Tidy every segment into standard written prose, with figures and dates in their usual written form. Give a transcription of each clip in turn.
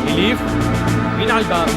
إليف، مين على الباب؟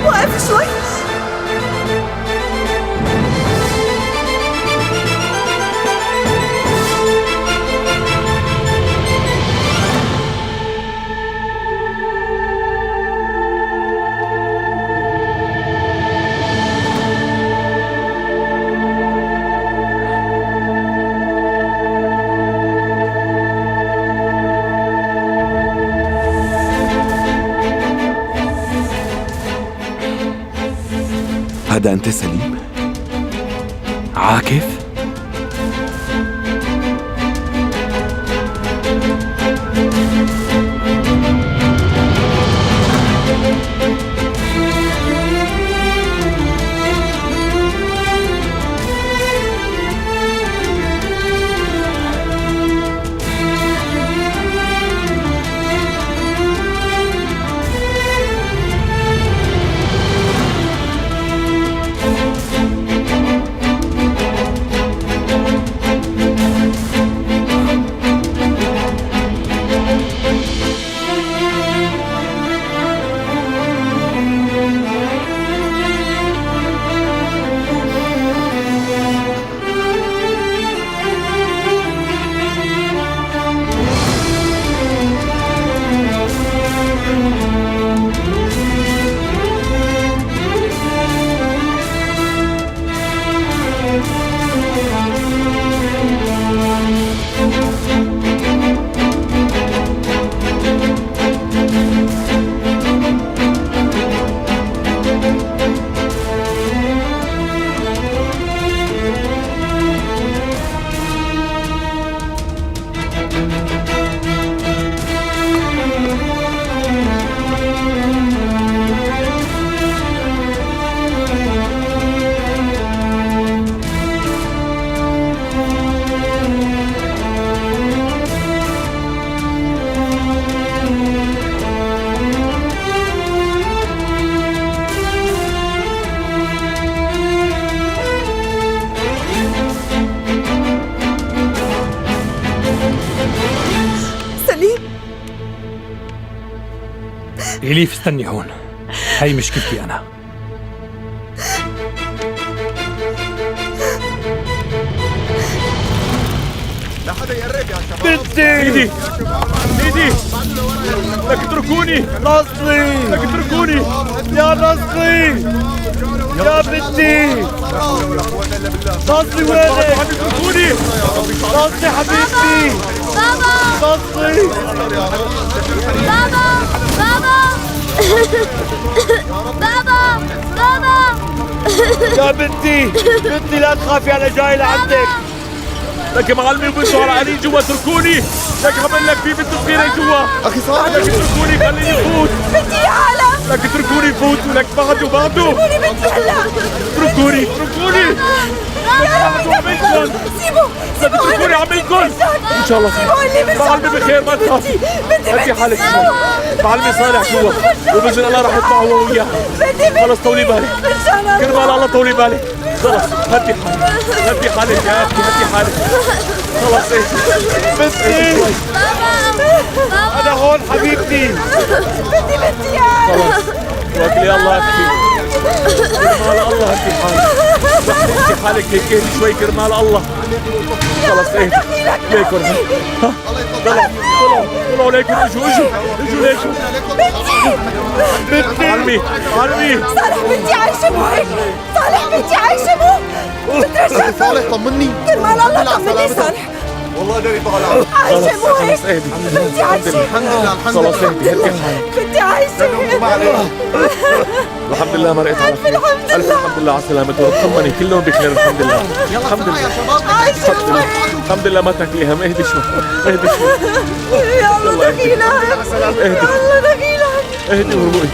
وقف شوي. هذا أنت سليم؟ عاكف؟ إليف، استني هون، هاي مشكلتي أنا. لا حدا يقرب يا شباب. بنتي! إيدي! إيدي! لك اتركوني! نصري! لك اتركوني! يا نصري! يا بنتي! نصري وينك؟ اتركوني! نصري حبيبتي! بابا! نصري! بابا! بابا! بابا! بابا! يا بنتي! بنتي لا تخافي، أنا جاي لعندك. لك معلمي وبنته هرقانين جوا، اتركوني. لك عمل لك في بنت صغيرة جوا. أخي صار لك اتركوني، خليني فوت. بنتي يا هلا. لك اتركوني فوت، ولك بعده اتركوني بنتي هلا. اتركوني اتركوني. شو عملكن؟ لا تتركوني عملكن. ان شاء الله خير. معلمي بخير ما تخافي. هدي حالك شوي. معلمي صالح جوا وباذن الله راح يطلع هو وياها. خلص طولي بالك. كرمال الله طولي بالك. خلص هدي حالك. هدي حالك يا اختي هدي حالك. خلص ايه بنتي. انا هون حبيبتي. بنتي يا خلص توكلي الله اختي. كرمال الله هدي حالك. هدي حالك هيك اهدي شوي كرمال الله. خلص ايه ليكن ها طلعوا ليكن اجوا ليكن. بنتي معلمي صالح بنتي عايشة مو هيك. صالح بنتي عايشة مو بترجع. صالح طمني. كرمال الله طمني صالح. والله داري طالع. عايشة مو هيك. خلص اهدي. بنتي عايشة. الحمد لله الحمد خلص لله. اهدي هدي حالك. بنتي عايشة. الحمد لله مرقت على خير. الحمد لله على سلامتها. طمني كلهم بخير الحمد لله. الحمد لله. الحمد لله ما تاكلي هم. اهدي شوي اهدي شوي. يا الله دخيلك. اهدي يا الله دخيلك. اهدي وروقي.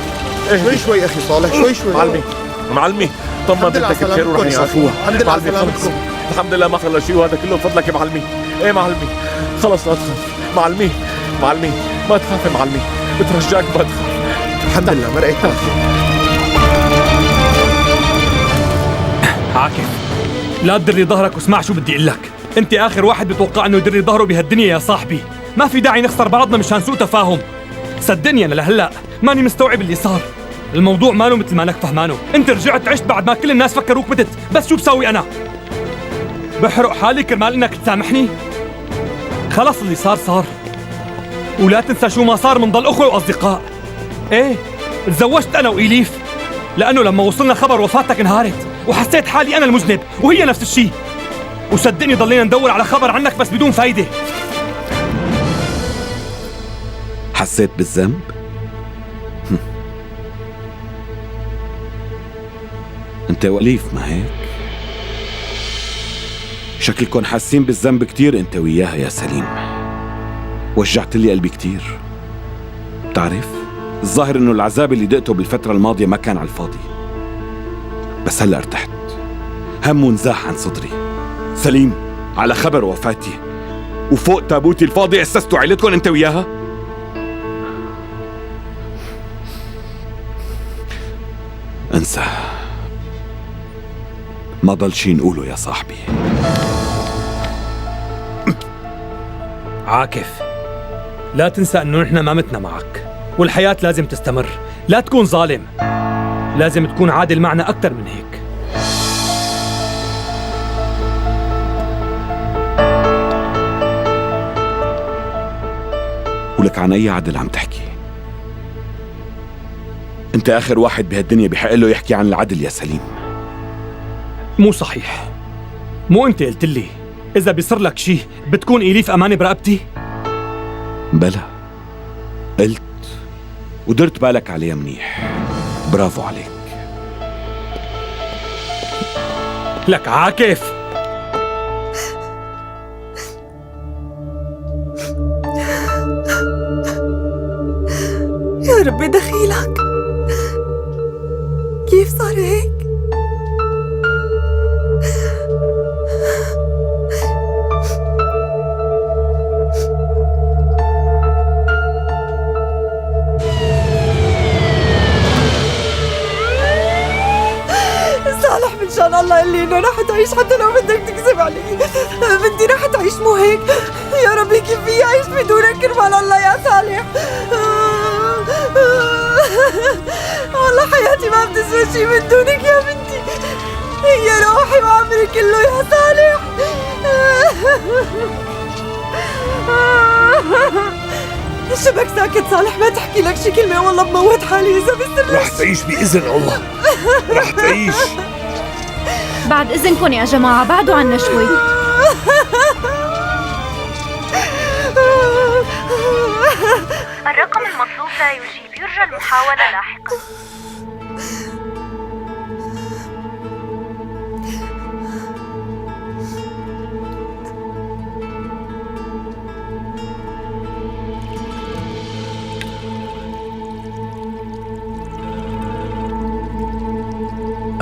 شوي شوي اخي صالح شوي شوي. معلمي طمن الحمد لله بنتك بخير وراح سلامتكم يا يعرفوها. أخي. الحمد لله معلمي سلامتكم. خلص. الحمد لله ما خلى شيء وهذا كله بفضلك يا معلمي. ايه معلمي خلص لا تخاف. معلمي ما تخاف يا معلمي بترجاك ما تخاف. الحمد لله مرقت. عاكف لا تدري ظهرك واسمع شو بدي اقول لك. انت اخر واحد بتوقع انه يدري ظهره بهالدنيا يا صاحبي. ما في داعي نخسر بعضنا مشان سوء تفاهم. صدقني انا لهلا ماني مستوعب اللي صار. الموضوع ماله مثل ما انك فهمانه. انت رجعت عشت بعد ما كل الناس فكروك متت. بس شو بسوي انا؟ بحرق حالي كرمال انك تسامحني؟ خلص اللي صار ولا تنسى شو ما صار من ضل اخوه واصدقاء. ايه تزوجت انا وإليف لانه لما وصلنا خبر وفاتك انهارت وحسيت حالي انا المذنب وهي نفس الشيء. وصدقني ضلينا ندور على خبر عنك بس بدون فايده. حسيت بالذنب؟ انت وإليف ما هيك؟ شكلكن حاسين بالذنب كتير انت وياها يا سليم. وجعت لي قلبي كتير. بتعرف الظاهر انه العذاب اللي دقته بالفترة الماضية ما كان على الفاضي. بس هلا ارتحت. هم ونزاح عن صدري. سليم على خبر وفاتي وفوق تابوتي الفاضي اسستوا عيلتكم انت وياها؟ انسى. ما ضل شي نقوله يا صاحبي. عاكف لا تنسى انه نحن ما متنا معك والحياة لازم تستمر. لا تكون ظالم. لازم تكون عادل معنا اكثر من هيك. ولك عن اي عدل عم تحكي؟ انت اخر واحد بهالدنيا بحق له يحكي عن العدل يا سليم. مو صحيح. مو انت قلت لي اذا بيصير لك شيء بتكون إليف امانه برقبتي؟ بلا قلت ودرت بالك عليها منيح. برافو عليك. لك عاكف يا ربي دخيلك. كيف صار هيك؟ صالح من شان الله اللي انه رح تعيش حتى لو بدك تكذب علي. بنتي رح تعيش مو هيك. يا ربي كيف في اعيش بدونك كرمال الله يا صالح. والله حياتي ما بتسوى شي من دونك يا بنتي. يا روحي وعمري كله يا صالح. شبك ساكت صالح ما تحكي لك شي كلمة والله بموت حالي إذا بصير. رح تعيش بإذن الله. رح تعيش. بعد إذنكم يا جماعة بعدوا عنا شوي. الرقم المطلوب لا يجيب. يرجى المحاولة لاحقا.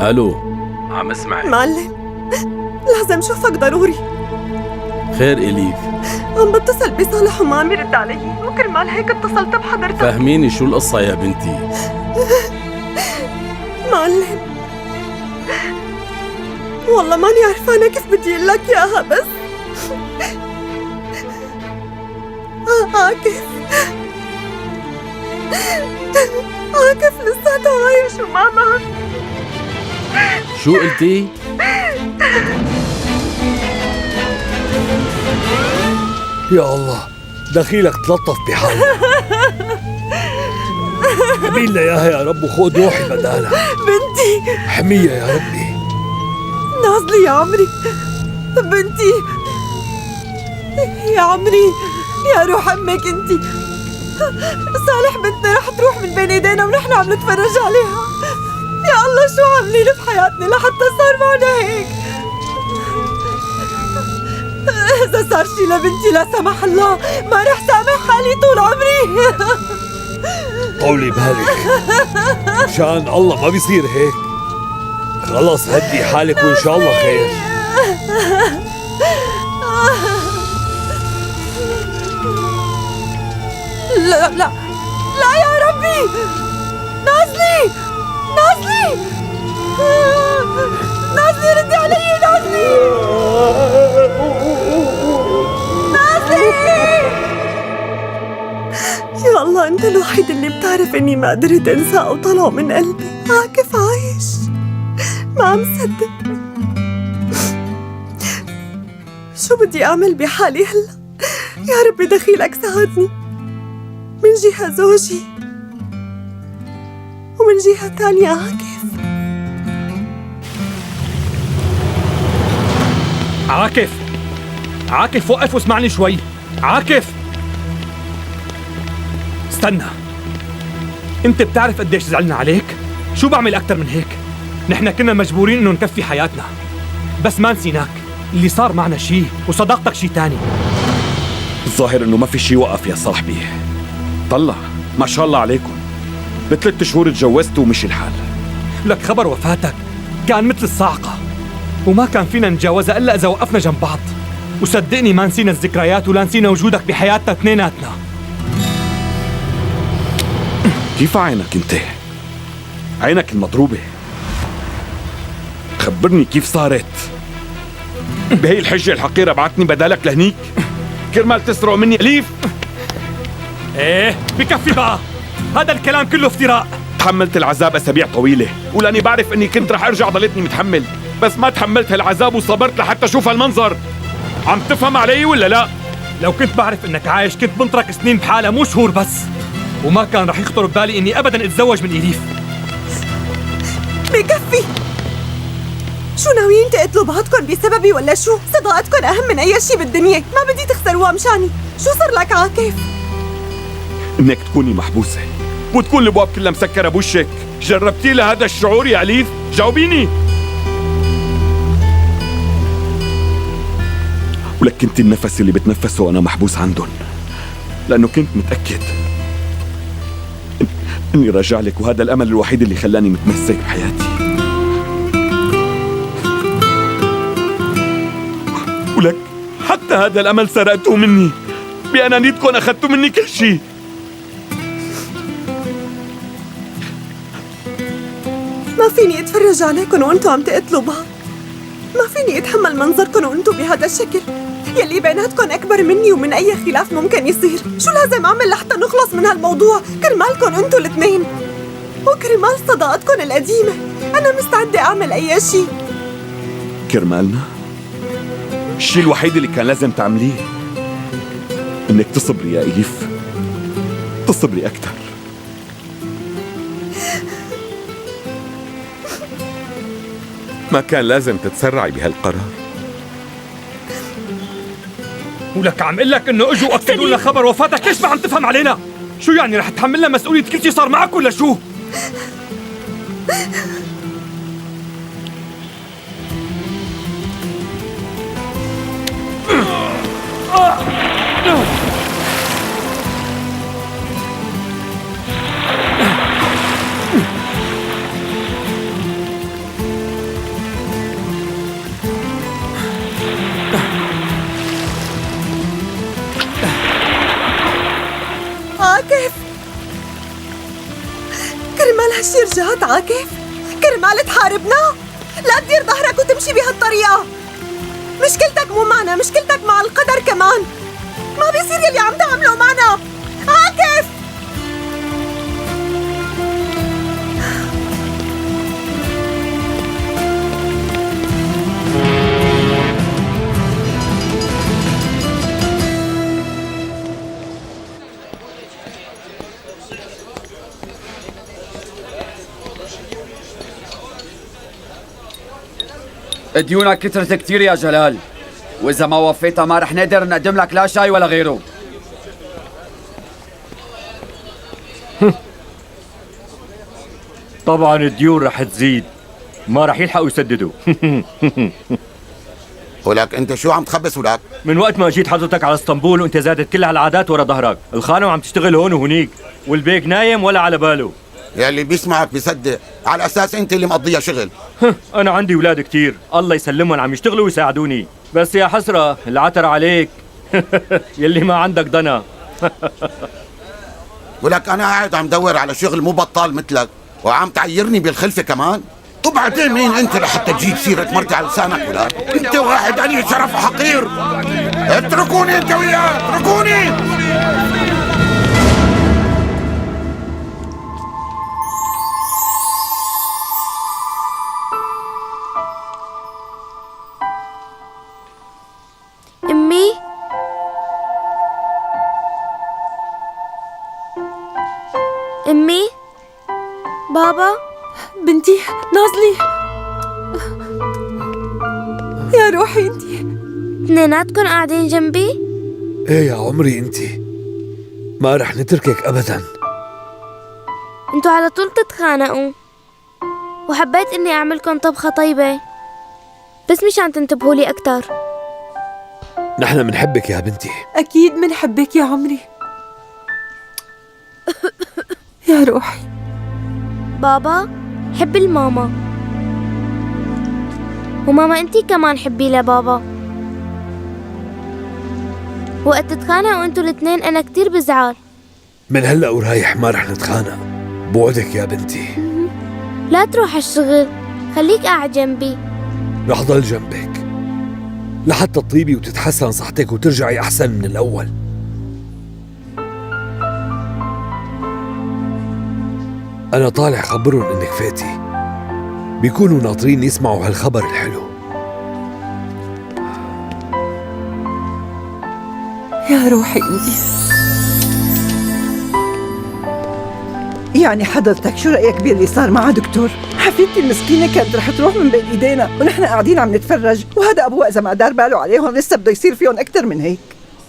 الو عم اسمعك. معلم، لازم شوفك ضروري. خير إليف؟ عم بتصل بصالح وما عم يرد علي، وكرمال هيك اتصلت بحضرتك. فهميني شو القصة يا بنتي؟ معلم، والله ماني عرفانة كيف بدي اقول لك اياها، بس عاكف لساته عايش وما مات. شو قلتي؟ يا الله، دخيلك تلطف بحالك. حميلنا اياها يا رب وخذ روحي بدالها. بنتي حميها يا ربي. نازلي يا عمري، بنتي يا عمري، يا روح امك انتي. صالح بنتنا رح تروح من بين ايدينا ونحن عم نتفرج عليها. يا الله شو عاملين بحياتنا لحتى صار معنا هيك. إذا صار شي لبنتي لا سمح الله ما رح سامح حالي طول عمري. طولي بالك، مشان الله ما بيصير هيك. خلص هدي حالك وإن شاء الله خير. لا لا لا يا ربي، نازلي نازلي نازلي، ردي علي نازلي نازلي. يا الله انت الوحيد اللي بتعرف اني ما قدرت انساه وطلعه من قلبي. عاكف عايش، ما عم صدق. شو بدي اعمل بحالي هلا؟ يا ربي دخيلك ساعدني من جهة زوجي ومن جهة تانية عاكف. عاكف وقف واسمعني شوي. عاكف استنى، انت بتعرف قديش زعلنا عليك؟ شو بعمل اكتر من هيك؟ نحن كنا مجبورين انه نكفي حياتنا، بس ما نسيناك. اللي صار معنا شي وصداقتك شي تاني. الظاهر انه ما في شي وقف يا صاحبي. طلع ما شاء الله عليكم، ب3 شهور تجوزتوا ومشي الحال. لك خبر وفاتك كان مثل الصاعقة، وما كان فينا نتجاوزها الا اذا وقفنا جنب بعض. وصدقني ما نسينا الذكريات ولا نسينا وجودك بحياتنا اثنيناتنا. كيف عينك انت؟ عينك المضروبة. خبرني كيف صارت؟ بهي الحجة الحقيرة بعتني بدالك لهنيك كرمال تسرق مني أليف؟ ايه بكفي بقى، هذا الكلام كله افتراء. تحملت العذاب أسابيع طويلة، ولاني بعرف اني كنت رح ارجع ضليتني متحمل، بس ما تحملت هالعذاب وصبرت لحتى اشوف هالمنظر. عم تفهم علي ولا لا؟ لو كنت بعرف انك عايش كنت بنطرك سنين بحالها مو شهور بس، وما كان رح يخطر ببالي اني ابدا اتزوج من إليف. بكفي. شو ناويين تقتلوا بعضكم بسببي ولا شو؟ صداقتكم اهم من اي شيء بالدنيا، ما بدي تخسروها مشاني. شو صار لك عاكف؟ انك تكوني محبوسة وتكون الابواب كلها مسكرة بوشك. جربتي لهذا الشعور يا أليف؟ جاوبيني. ولك كنت النفس اللي بتنفسه وانا محبوس عندهم، لانه كنت متأكد اني راجع لك، وهذا الامل الوحيد اللي خلاني متمسك بحياتي. ولك حتى هذا الامل سرقتوه مني، بأنانيتكم اخذتوا مني كل شيء. ما فيني اتفرج عليكم وانتم عم تقتلوا بعض، ما فيني اتحمل منظركم وانتم بهذا الشكل. يلي بيناتكم اكبر مني ومن اي خلاف ممكن يصير. شو لازم اعمل لحتى نخلص من هالموضوع كرمالكم انتم الاثنين وكرمال صداقتكم القديمة؟ انا مستعدة اعمل اي شيء. كرمالنا؟ الشيء الوحيد اللي كان لازم تعمليه انك تصبري يا إليف، تصبري اكثر. ما كان لازم تتسرعي بهالقرار. ولك عم قلك انه اجوا اكدوا لنا خبر وفاتك، ليش ما عم تفهم علينا؟ شو يعني رح تحملنا مسؤولية كل شيء صار معك ولا شو؟ جد عاكف؟ كرمال تحاربنا؟ لا تدير ظهرك وتمشي بهالطريقة. مشكلتك مو معنا، مشكلتك مع القدر كمان. ما بيصير يلي عم تعمله معنا عاكف. ديونك كترت كتير يا جلال، وإذا ما وفيتها ما رح نقدر نقدم لك لا شاي ولا غيره. طبعا الديون رح تزيد، ما رح يلحقوا يسددوا. ولك انت شو عم تخبص ولك؟ من وقت ما جيت حضرتك على اسطنبول وانت زادت كل هالعادات ورا ظهرك، الخانم عم تشتغل هون وهنيك، والبيك نايم ولا على باله. يلي بيسمعك بيصدق، على اساس انت اللي مقضيها شغل. انا عندي اولاد كتير، الله يسلمهم عم يشتغلوا ويساعدوني، بس يا حسرة العتر عليك. يلي ما عندك ضنا. ولك انا قاعد عم دور على شغل مو بطال مثلك، وعم تعيرني بالخلفة كمان. وبعدين مين انت لحتى تجيب سيرة مرتي على لسانك ولك؟ انت واحد قليل شرف وحقير. اتركوني انت وياه، اتركوني. أمي، أمي، بابا. بنتي نازلي. يا روحي انتي. اثنيناتكن قاعدين جنبي؟ ايه يا عمري انتي، ما رح نتركك ابدا. انتو على طول تتخانقوا، وحبيت اني اعملكن طبخة طيبة بس مشان تنتبهوا لي اكتر. نحن منحبك يا بنتي. أكيد منحبك يا عمري. يا روحي. بابا، حب الماما، وماما انتي كمان حبي لبابا. وقت تتخانقوا انتو الاثنين انا كتير بزعل. من هلا ورايح ما رح نتخانق، بوعدك يا بنتي. لا تروح الشغل، خليك قاعد جنبي. رح ضل جنبك لحتى تطيبي وتتحسن صحتك وترجعي أحسن من الأول. أنا طالع خبرهم إنك فاتي، بيكونوا ناطرين يسمعوا هالخبر الحلو. يا روحي انتي. يعني حضرتك شو رأيك باللي صار مع دكتور؟ حفيدتي المسكينة كانت رح تروح من بين ايدينا ونحن قاعدين عم نتفرج، وهذا ابوها اذا ما دار باله عليهم لسه بده يصير فيهم اكثر من هيك.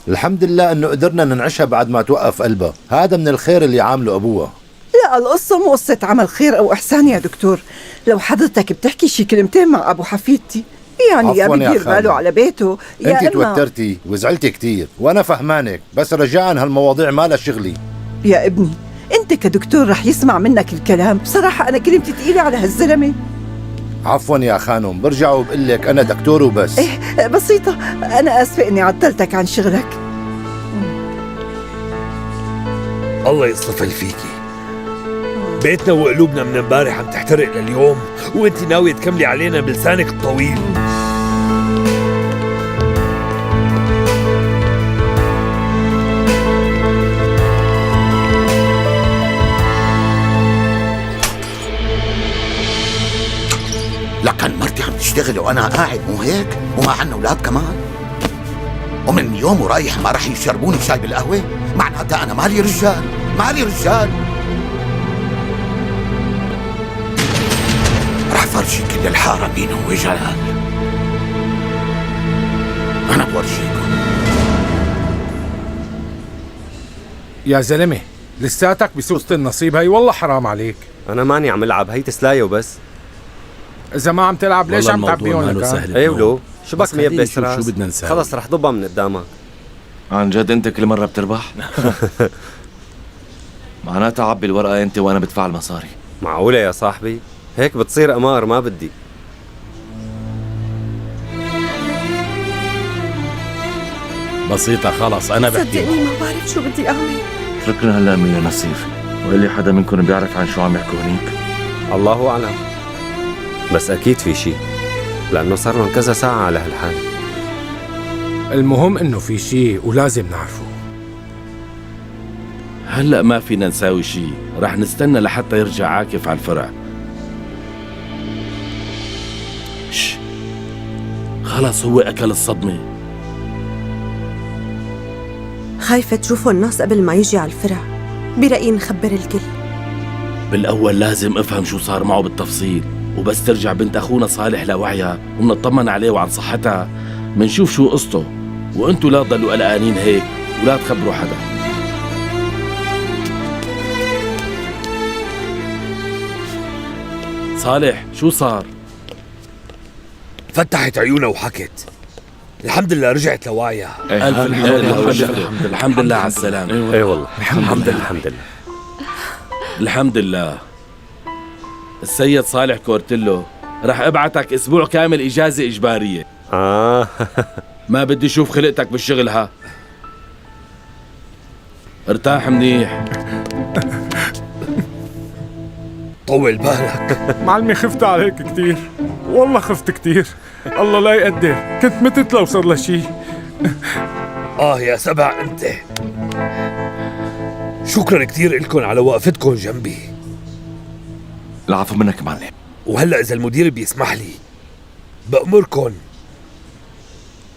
الحمد لله انه قدرنا ننعشها بعد ما توقف قلبها، هذا من الخير اللي عامله ابوها. لا، القصة مو قصة عمل خير او احسان يا دكتور. لو حضرتك بتحكي شي كلمتين مع ابو حفيدتي، يعني يا بيدير باله على بيته يا انت توترتي وزعلتي كتير وانا فهمانك، بس رجاء هالمواضيع ما لها شغلي. يا ابني انت كدكتور رح يسمع منك الكلام، بصراحة انا كلمتي ثقيلة على هالزلمة. عفوا يا خانم، برجع وبقول لك انا دكتور وبس. ايه بسيطة، انا اسفة اني عطلتك عن شغلك. الله يصطفل فيكي. بيتنا وقلوبنا من امبارح عم تحترق لليوم، وانت ناوية تكملي علينا بلسانك الطويل. لكن مرتي عم تشتغل وانا قاعد، مو هيك؟ وما عنا اولاد كمان، ومن يوم ورايح ما رح يشربوني شاي بالقهوة. معناتها انا مالي رجال، مالي رجال. رح فرجي كل الحارة مين هو جلال. انا بورجيكم. يا زلمة لساتك بسوسة النصيب هاي، والله حرام عليك. انا ماني عم العب، هي تسلاية وبس. اذا ما عم تلعب ليش عم تعبيهم لك؟ ايه ولو شو بك ميبس راس؟ شو بدنا نساوي؟ خلص رح ضبها من قدامك. عن جد انت كل مرة بتربح؟ معناتها عبي الورقة انت وانا بدفع المصاري. معقولة يا صاحبي؟ هيك بتصير قمار، ما بدي. بسيطة خلص أنا بحكي. صدقني ما بعرف شو بدي أعمل. اتركنا هلا من نصيف، وقال لي حدا منكم بيعرف عن شو عم يحكوا هنيك؟ الله أعلم، بس أكيد في شيء، لأنه صار لهم كذا ساعة على هالحال. المهم انه في شيء ولازم نعرفه. هلأ ما فينا نساوي شيء، رح نستنى لحتى يرجع عاكف على الفرع. خلص هو أكل الصدمة. خايفة تشوفوا الناس قبل ما يجي على الفرع. برأيي نخبر الكل. بالأول لازم أفهم شو صار معه بالتفصيل، وبس ترجع بنت أخونا صالح لوعيها ونطمن عليه وعن صحتها منشوف شو قصته. وانتوا لا تضلوا قلقانين هيك ولا تخبروا حدا. صالح شو صار؟ فتحت عيونها وحكت. الحمد لله رجعت لوعيها. ألف الحمد لله على السلامة. اي والله الحمد لله. الحمد لله. السيد صالح كورتيلو رح ابعتك اسبوع كامل اجازة اجبارية. ما بدي اشوف خلقتك بالشغل ها. ارتاح منيح. طول بالك. معلمي خفت عليك كتير، والله خفت كتير. الله لا يقدر، كنت متت لو صار له شيء. يا سبع انت. شكرا كتير لكم على وقفتكم جنبي. العفو منك معلم. وهلا اذا المدير بيسمح لي بأمركم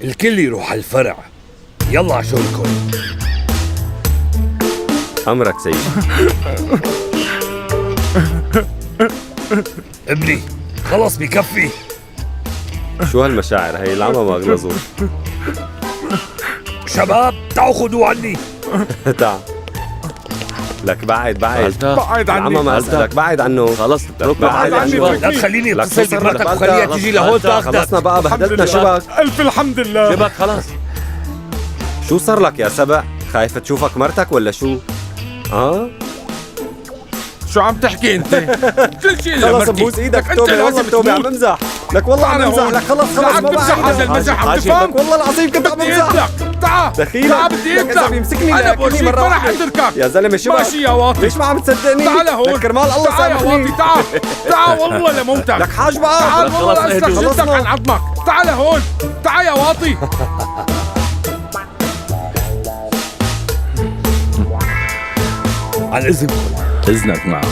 الكل يروح على الفرع. يلا على شغلكم. أمرك سيدي. ابني خلص بكفي. شو هالمشاعر هي؟ العمى ما غلظوا. شباب تعوا خذوا عني. تعال لك بعد بعد عني. العمى ما لك بعد عنه. خلص بعد عني. لا تخليني اتصل بمرتك وخليها تيجي لهون تاخذك. خلصنا بقى بهدلتنا. شبك ألف الحمد لله. شبك خلص. شو صار لك يا سبع؟ خايفة تشوفك مرتك ولا شو؟ شو عم تحكي انت؟ كل شيء خلص ببوس ايدك توبة. والله توبة عم بمزح لك، والله عم بمزح لك. خلص عم تمزح هذا المزح عم تفهم؟ والله العظيم كنت عم بمزح. تعال دخيلك. تعال بدي اقتلك. بيمسكني انا بورجيك ما رح اتركك يا زلمه. شو ماشي يا واطي. ليش ما عم تصدقني؟ تعال هون. كرمال الله تعال يا سامحني. واطي. تعال والله لموتك. لك حاج بقى. تعال والله لأسلك جلدك عن عظمك. تعال هون. تعال يا واطي. عن اذنكم. اذنك معه.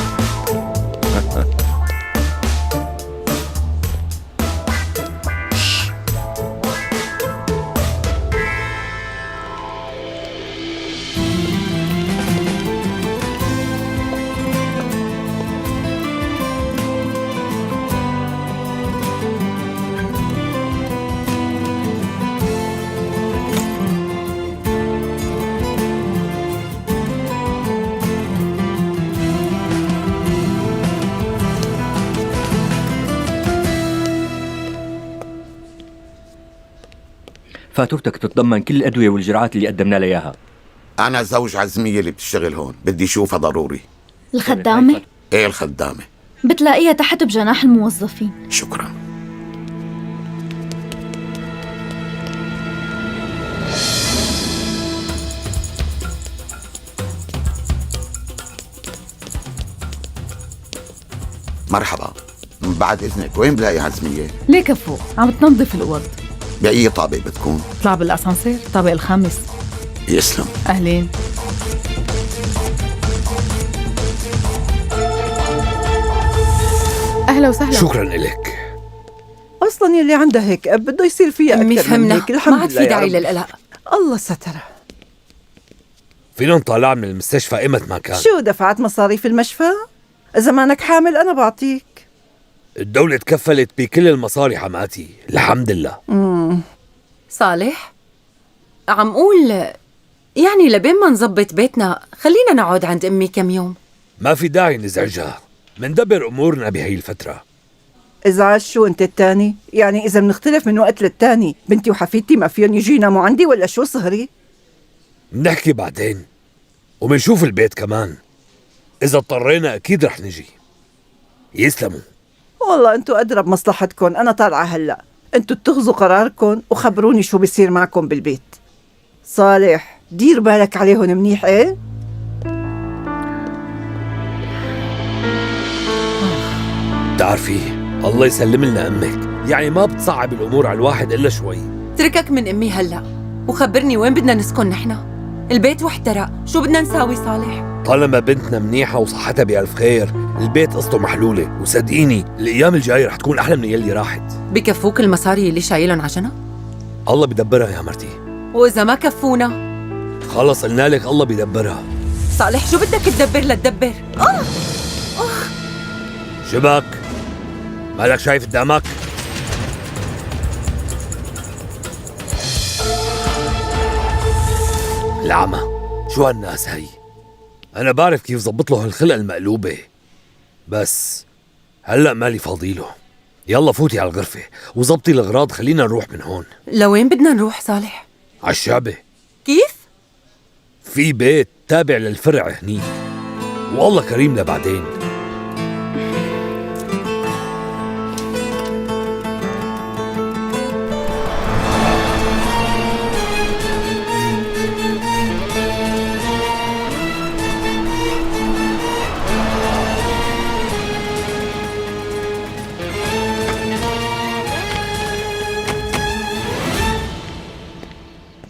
فاتورتك تتضمن كل الأدوية والجرعات اللي قدمنا لها إياها. أنا زوج عزمية اللي بتشتغل هون، بدي أشوفها ضروري. الخدامة؟ إيه الخدامة؟ بتلاقيها تحت بجناح الموظفين. شكرا. مرحبا، بعد إذنك وين بلاقي عزمية؟ ليك فوق عم تنظف الأوض. بأي طابق بتكون؟ اطلع بالأسانسير الطابق الخامس. يسلم. أهلين. أهلا وسهلا. شكرا لك. أصلا يلي عندها هيك أب بده يصير فيها أكثر من فهمنا. هيك. الحمد ما عاد لله في يا داعي رب. للقلق. الله سترها. فينا نطلع من المستشفى ايمت ما كان. شو دفعت مصاريف المشفى؟ إذا مانك حامل أنا بعطيك. الدولة تكفلت بكل المصاري حماتي الحمد لله. صالح عم قول يعني لبين ما نظبط بيتنا خلينا نقعد عند أمي كم يوم. ما في داعي نزعجها، مندبر أمورنا بهي الفترة. إزعاج شو أنت التاني؟ يعني إذا بنختلف من وقت للتاني بنتي وحفيدتي ما فيهم يجوا يناموا عندي ولا شو صهري؟ بنحكي بعدين ومنشوف البيت كمان. إذا اضطرينا أكيد رح نجي. يسلموا. والله أنتوا أدرى بمصلحتكم. أنا طالعة هلأ، أنتوا اتخذوا قراركم وخبروني شو بيصير معكم بالبيت. صالح دير بالك عليهم منيح. إيه بتعرفي الله يسلم لنا أمك، يعني ما بتصعب الأمور على الواحد إلا شوي. تركك من أمي هلأ وخبرني وين بدنا نسكن نحن؟ البيت واحترق، شو بدنا نساوي صالح؟ طالما بنتنا منيحة وصحتها بألف خير، البيت قصته محلولة، وصدقيني الأيام الجاية رح تكون أحلى من يلي راحت. بكفوك المصاري اللي شايلهم عجنة؟ الله بدبرها يا مرتي. وإذا ما كفونا؟ خلص قلنا لك الله بدبرها. صالح شو بدك تدبر لتدبر؟ شبك مالك شايف قدامك؟ العمى شو هالناس هي؟ أنا بعرف كيف زبط له هالخلقة المقلوبة، بس هلأ مالي فاضيله. يلا فوتي على الغرفة وزبطي الأغراض، خلينا نروح من هون. لوين بدنا نروح صالح؟ عالشعبة. كيف؟ في بيت تابع للفرع هني، والله كريم لبعدين.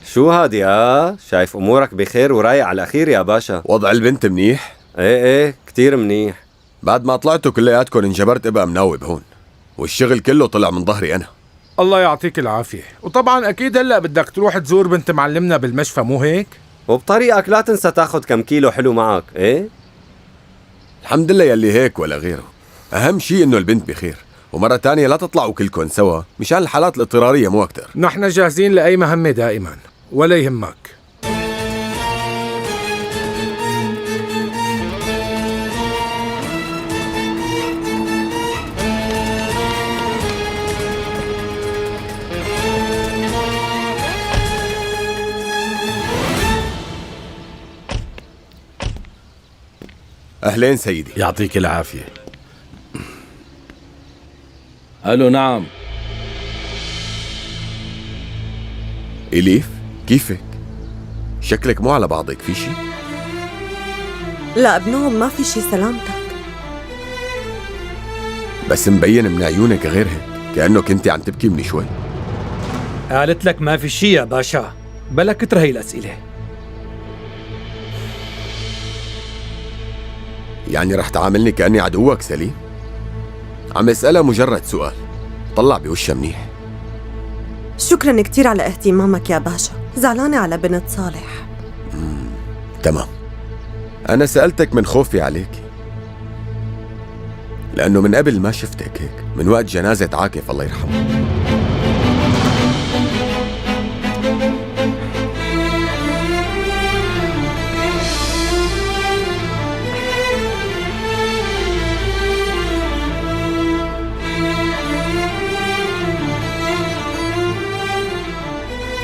شو هاد يا؟ شايف امورك بخير ورايق على الاخير يا باشا. وضع البنت منيح؟ ايه كتير منيح. بعد ما طلعتوا كلياتكم انجبرت ابقى مناوب هون، والشغل كله طلع من ظهري انا. الله يعطيك العافية. وطبعا اكيد هلا بدك تروح تزور بنت معلمنا بالمشفى، مو هيك؟ وبطريقك لا تنسى تاخد كم كيلو حلو معك. ايه الحمد لله يلي هيك ولا غيره. اهم شيء انه البنت بخير، ومرة تانية لا تطلعوا كلكم سوا مشان الحالات الاضطرارية مو اكتر. نحن جاهزين لأي مهمة دائما، ولا يهمك. أهلين سيدي. يعطيك العافية. ألو نعم. إليف كيفك؟ شكلك مو على بعضك، في شي؟ لا ابنهم ما في شي، سلامتك. بس مبين من عيونك غير هيك، كأنه كنتي عم تبكي من شوي. قالت لك ما في شي يا باشا، بلا كتر هي الأسئلة. يعني رح تعاملني كأني عدوك سليم؟ عم اسألها مجرد سؤال، طلع بوشها منيح. شكرا كتير على اهتمامك يا باشا، زعلانة على بنت صالح. تمام، أنا سألتك من خوفي عليك، لأنه من قبل ما شفتك هيك، من وقت جنازة عاكف الله يرحمه.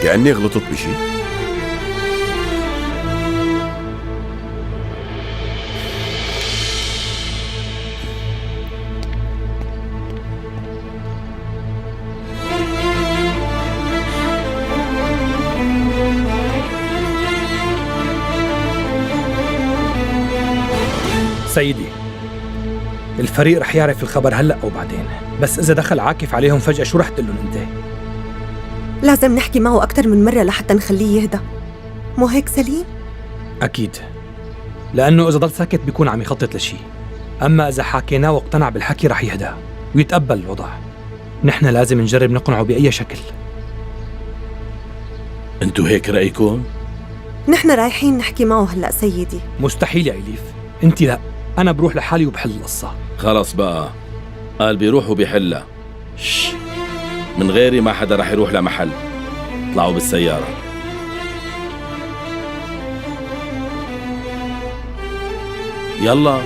كأني غلطت بشي. سيدي، الفريق رح يعرف الخبر هلأ أو بعدين، بس إذا دخل عاكف عليهم فجأة شو رح تقلن أنت؟ لازم نحكي معه أكتر من مرة لحتى نخليه يهدى، مو هيك سليم؟ أكيد، لأنه إذا ضل ساكت بيكون عم يخطط لشي، أما إذا حكيناه واقتنع بالحكي رح يهدى ويتقبل الوضع. نحن لازم نجرب نقنعه بأي شكل. انتو هيك رأيكم؟ نحن رايحين نحكي معه هلأ سيدي. مستحيل يا إليف، أنت لا، أنا بروح لحالي وبحل القصة. خلص بقى، قال بيروح وبيحلها. من غيري ما حدا رح يروح لمحل. اطلعوا بالسيارة. يلا.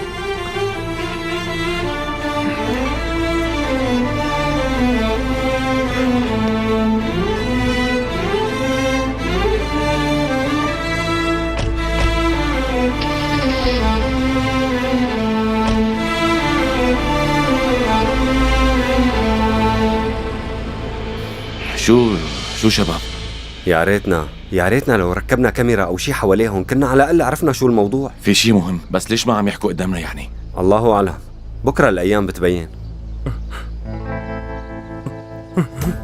شو شباب؟ يا ريتنا لو ركبنا كاميرا او شي حواليهم، كنا على الاقل عرفنا شو الموضوع. في شي مهم، بس ليش ما عم يحكوا قدامنا يعني؟ الله اعلم، بكره الايام بتبين.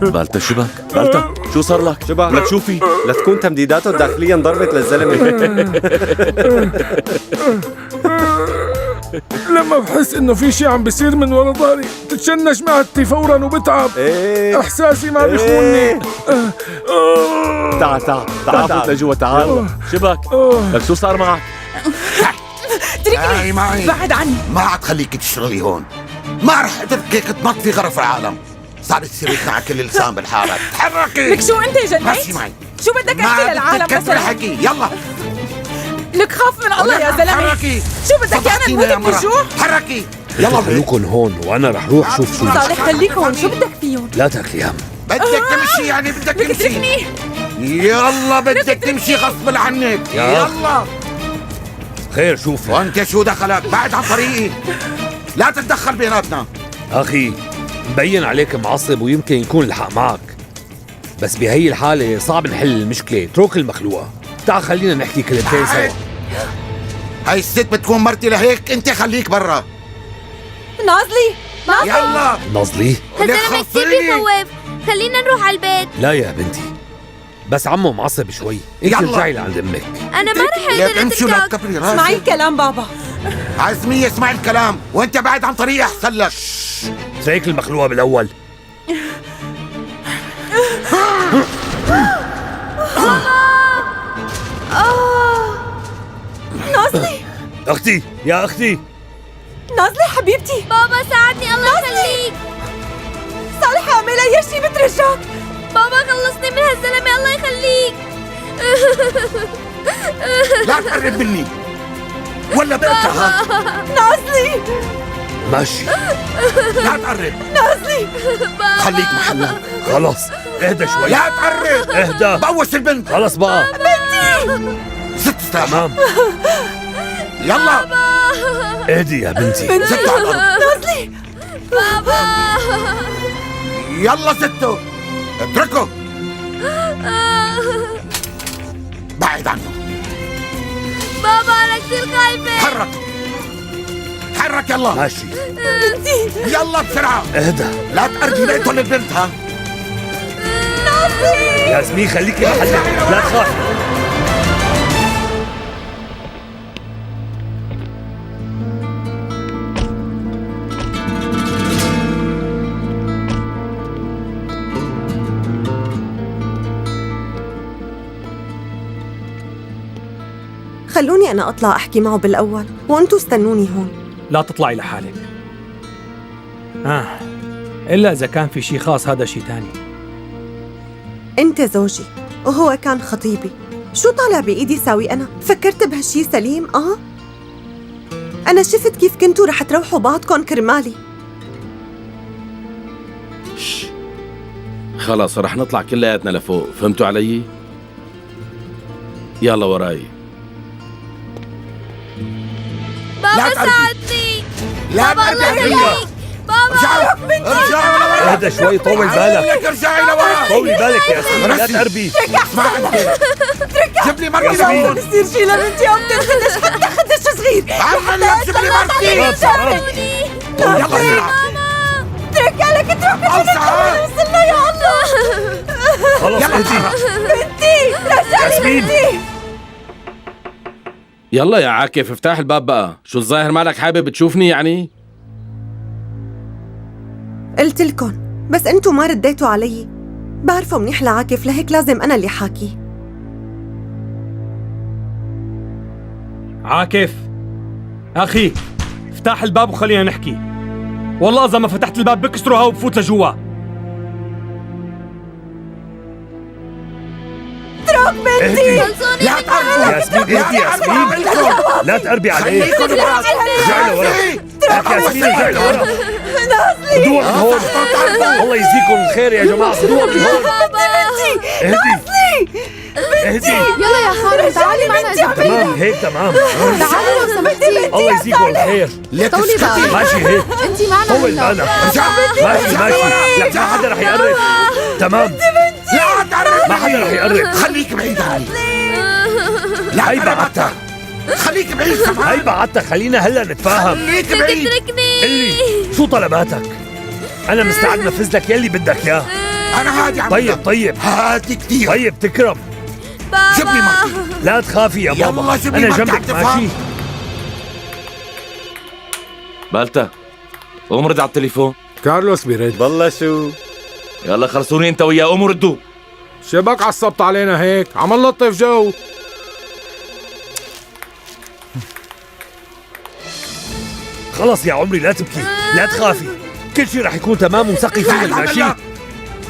بالتا شبك؟ بالتا شو صار لك؟ شبك لك شوفي لا تكون تمديداته الداخلية انضربت للزلمة. لما بحس انه في شي عم بيصير من ورا ظهري تتشنج معدتي فورا وبتعب. احساسي ما بيخونني. تعال فوت لجوا تعال. شبك لك شو صار معك؟ تركني معي بعد عني. ما عاد خليك تشتغلي هون، ما رح اتركك تنط في غرف العالم. صارت سيرتنا على كل لسان بالحارة. تحركي. لك شو انت جنيت؟ ماشي معي. شو بدك احكي للعالم مثلا؟ حكي يلا. لك خاف من الله يا زلمه. تحركي. شو بدك انا نموت بالجوع؟ تحركي. يلا خلوكن هون وانا رح روح شوف شو صالح خليك هون، شو بدك فيهم؟ لا تاكلي هم. بدك تمشي يعني بدك تمشي. يلا بدك تمشي غصب عنك. يلا. خير شوفي. وانت شو دخلك؟ بعد عن طريقي. لا تتدخل بيناتنا. اخي مبين عليك معصب ويمكن يكون الحق معك، بس بهي الحالة صعب نحل المشكلة. اترك المخلوقة، تعال خلينا نحكي كلمتين سوا. هاي الست بتكون مرتي لهيك انت خليك برا. نازلي يلا نازلي. هالزلمة كثير بيخوف، خلينا نروح على البيت. لا يا بنتي، بس عمو معصب شوي، انت رجعي لعند امك. انا ما رح اقدر اتركك. اسمعي الكلام بابا. عزمية اسمعي الكلام وانت بعد عن طريقي احسن لك. تريك المخلوقة بالاول. نازلي اختي يا اختي. نازلي حبيبتي. بابا ساعدني الله يخليك. صالح اعمل اي شيء بترجاك. بابا خلصني من هالزلمة الله يخليك. لا تقرب مني ولا بقتلها. نازلي ماشي. لا تقرب. نازلي خليك محلك. خلص اهدى شوي. لا تقرب. اهدى. بوش البنت. خلص بقى. بنتي. ست استراحة. تمام. يلا اهدي يا بنتي. ست على الأرض. نازلي. بابا يلا ستو اتركه. بعد عنه. بابا انا كثير خايفة. تحرك يلا. ماشي. بنتي يلا بسرعة. اهدى. لا تقربي بقتل البنت. ها نازلي. ياسمين خليكي محلك، لا تخافي. خلوني أنا أطلع أحكي معه بالأول وأنتوا استنوني هون. لا تطلعي لحالك. إلا إذا كان في شي خاص، هذا شي تاني. أنت زوجي وهو كان خطيبي، شو طالع بإيدي ساوي أنا؟ فكرت بهالشي سليم؟ أنا شفت كيف كنتوا رح تروحوا بعضكم كرمالي. خلاص رح نطلع كلياتنا لفوق، فهمتوا علي؟ يلا وراي. بابا ساعدني. لا بابا الله يخليك. بابا ارجعوا. اهدى شوي، طول بالك. ارجعي لورا. طولي بالك يا ياسمين، لا تقربي. اسمع جيب لي مرتي. لا بصير شي لبنتي عم تنخدش حتى خدش صغير. عم لك جيب لي مرتي. يلا بسرعة. اترك عليك اترك. وصلنا يا الله. خلص اهدي. بنتي رجعي بنتي. يلا يا عاكف افتح الباب بقى. شو الظاهر مالك حابب تشوفني يعني؟ قلت لكم بس انتوا ما رديتوا علي. بعرفه منيح لعاكف، لهيك لازم أنا اللي حاكي. عاكف أخي افتح الباب وخلينا نحكي. والله إذا ما فتحت الباب بكسروها وبفوت لجوا. اترك بنتي. لا تقربوا. ياسمين اهدي ياسمين، لا تقربي عليه. رجعي لورا. ياسمين رجعي لورا. نازلي. خدوها من هون. الله يجزيكم الخير يا جماعة، خدوها من هون. اهدي. اهدي. يلا يا خالد تعالي معنا إذا تمام هيك تمام. تعالي لو سمحتي. الله يجزيكم الخير. طولي بالك. ماشي هيك. انتي معنا طول هلا. بالك. ماشي لا حدا رح يقرب. تمام. لا تقرب. ما حدا رح يقرب. خليك بعيد عني. لا هي بعدتها. خليك بعيد كمان. هي بعدتها، خلينا هلا نتفاهم. خليك بعيد. تتركني. قلي شو طلباتك؟ انا مستعد نفذ لك يلي بدك اياه. انا هادي عم طيب هادي كثير. طيب تكرم. بابا جيب لي مرتي. لا تخافي يا بابا، يلا جيب لي انا مرتي. جنبك ماشي. بالتا قوم رد على التليفون. كارلوس بيرد. والله شو يلا خلصوني انت وياه، قوموا ردوا. شبك عصبت علينا هيك، عم نلطف جو. خلص يا عمري لا تبكي، لا تخافي، كل شيء رح يكون تمام وثقي فينا.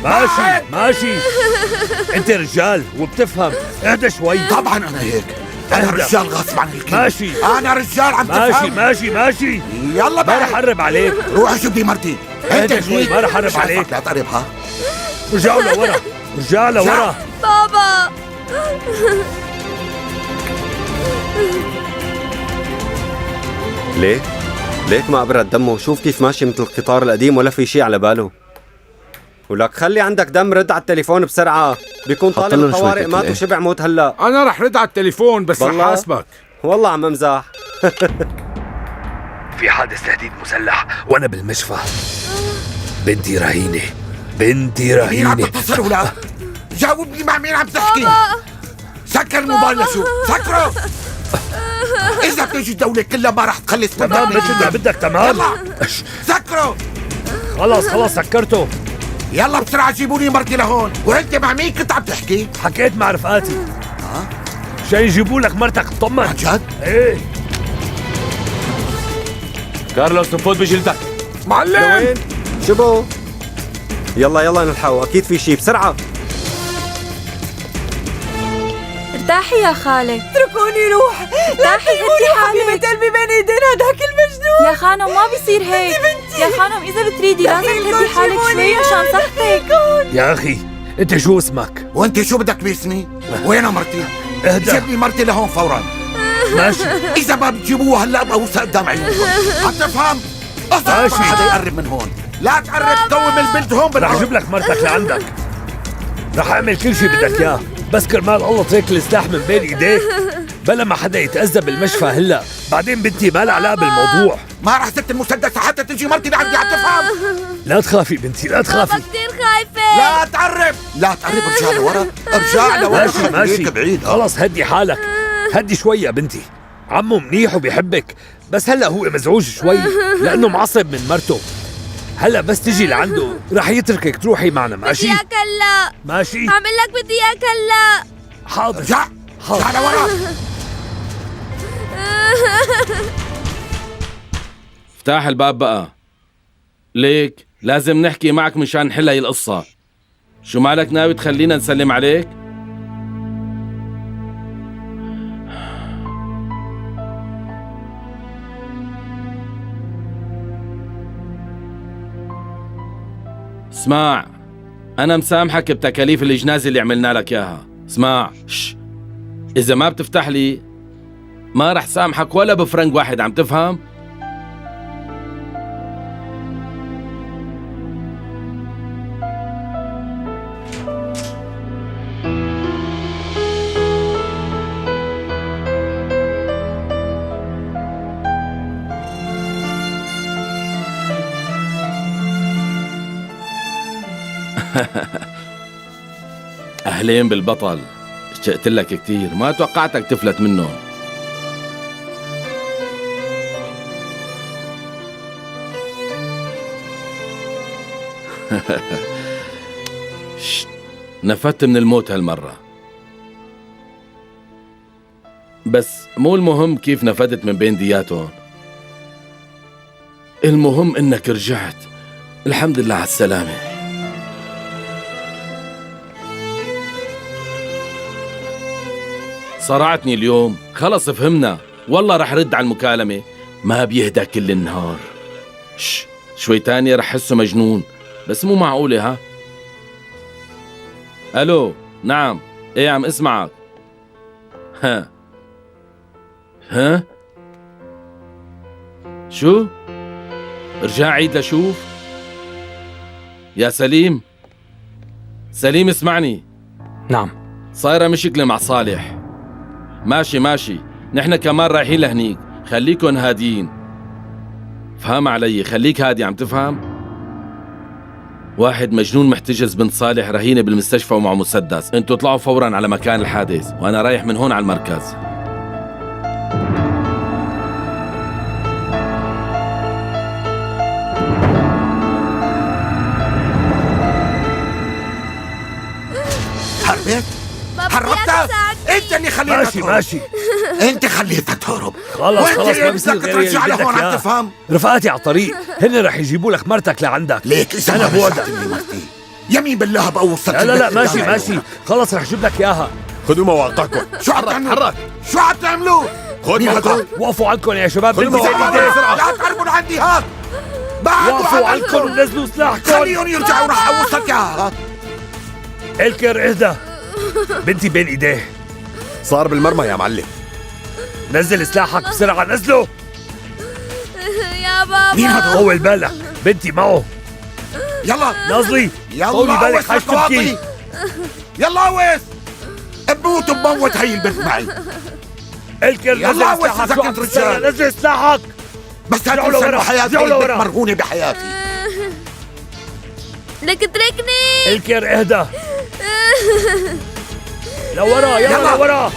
ماشي ماشي. انت رجال وبتفهم، اهدى شوي. طبعا انا هيك، انا رجال غصب عن الكل. ماشي انا رجال عم تفهم. ماشي يلا ما رح اقرب عليك. روح شوف لي مرتي. اهدى شوي، ما رح اقرب عليك. لا تقرب. ها رجعوا لورا. بابا ليك ما أبرد دمه؟ شوف كيف ماشي مثل القطار القديم ولا في شي على باله. ولك خلي عندك دم، رد على التليفون بسرعة، بيكون طالب الطوارئ مات وشبع موت هلا. أنا رح رد على التليفون بس رح حاسبك. والله عم امزح. في حادث تهديد مسلح وأنا بالمشفى. بنتي رهينة. مين عم تتصل ولا؟ جاوبني، مع مين عم تحكي؟ سكر الموبايل لشوف، سكره. إذا بتجي الدولة كلها ما رح تخلص. تمام مثل ما بدك. تمام سكره. خلص سكرته. يلا بسرعة جيبوا لي مرتي لهون. وانت مع مين كنت عم تحكي؟ حكيت مع رفقاتي. عشان يجيبوا لك مرتك تطمن. عن جد؟ ايه. كارلوس نفوت بجلدك. معلم لوين؟ شبو؟ يلا نلحقوا، اكيد في شي، بسرعة. ارتاحي يا خالة. اتركوني روح. ارتاحي هدي حالك. قلبي بين ايدين هداك المجنون. يا خانم ما بيصير هيك. يا خانم إذا بتريدي لازم تهدي حالك شوي مشان صحتك. يا أخي أنت شو اسمك؟ وأنت شو بدك بيسني؟ وين مرتي؟ اهدى. جيب لي مرتي لهون فورا. ماشي. إذا ما بتجيبوها هلا بقوسها قدام عيونكم. عم تفهم؟ أصلا ما حدا يقرب من هون. لا تقرب، قوم البنت هون رح أجيب لك مرتك لعندك. رح أعمل كل شيء بدك إياه، بس كرمال الله ترك السلاح من بين إيديك بلا ما حدا يتأذى بالمشفى هلا. بعدين بنتي ما لها علاقة بالموضوع. ما رح سبت المسدس حتى تجي مرتي لعندي. عم تفهم؟ لا تخافي بنتي، لا تخافي. بابا كثير خايفة. لا تقرب، ارجع لورا، ارجع لورا. ماشي بعيد. خلص هدي حالك، هدي شوي يا بنتي. عمو منيح وبيحبك، بس هلا هو مزعوج شوي لأنه معصب من مرته. هلا بس تجي لعنده رح يتركك تروحي معنا. ماشي؟ بدي اياك هلا. ماشي. عامل لك بدي اياك هلا. حاضر. ارجع لورا. افتح الباب بقى. ليك لازم نحكي معك مشان نحل هي القصة. شو مالك ناوي تخلينا نسلم عليك؟ اسمع، أنا مسامحك بتكاليف الجنازة اللي عملنا لك إياها. اسمع، إذا ما بتفتح لي ما رح سامحك ولا بفرنك واحد. عم تفهم؟ أهلين بالبطل، اشتقت لك كتير، ما توقعتك تفلت منه. نفدت من الموت هالمرة، بس مو المهم كيف نفدت من بين دياتهم، المهم انك رجعت. الحمد لله على السلامة. صرعتني اليوم، خلص فهمنا. والله رح رد على المكالمة، ما بيهدى كل النهار. شوي تانية رح حسه مجنون، بس مو معقولة. ها الو، نعم، ايه عم اسمعك. ها شو؟ ارجع عيد لشوف. يا سليم، سليم اسمعني. نعم. صايرة مشكلة مع صالح. ماشي، نحن كمان رايحين لهنيك، خليكن هاديين. فهم علي، خليك هادي. عم تفهم؟ واحد مجنون محتجز بنت صالح رهينة بالمستشفى ومعه مسدس. انتوا اطلعوا فورا على مكان الحادث وانا رايح من هون على المركز. هربت؟ هربتها؟ انت اللي خليتها ماشي تهرب. ماشي انت خليتها تهرب. خلص وانت خلص ما اللي بصير بدك غير اللي ترجع بدك لهون، عم إياه. تفهم؟ رفقاتي على الطريق هن رح يجيبوا لك مرتك لعندك. ليك إذا انا ما بوعدك. رجعت لي مرتي يمين بالله بقوصك. لا لا لا ماشي ماشي خلص رح اجيب لك اياها. خذوا مواقعكم. شو عم تعملوا؟ شو عم تعملوا؟ خذ مواقعكم. وقفوا عنكم يا شباب. خذوا مواقعكم بسرعة. لا تقربوا عندي هاد. بعدوا وقفوا عنكم ونزلوا سلاحكم. خليهم يرجعوا رح اقوصك اياها. الكر اهدى. بنتي بين ايديه. صار بالمرمى يا معلم. نزل سلاحك بسرعة نزله. يا بابا مين هذا؟ طول بالك بنتي معه. يلا نازلي طولي يلا بالك اوس حاج تبكي. يلا اوس بموت وبموت هي البنت معي. الكر نزل يلا اوس سلاحك. اذا كنت رجال. نزل سلاحك. بس لا رجعوا تنسى لورا. انه حياتي رجعوا البنت لورا. مرهونة بحياتي. لك اتركني. الكر اهدى. لورا يلا يلا. لورا.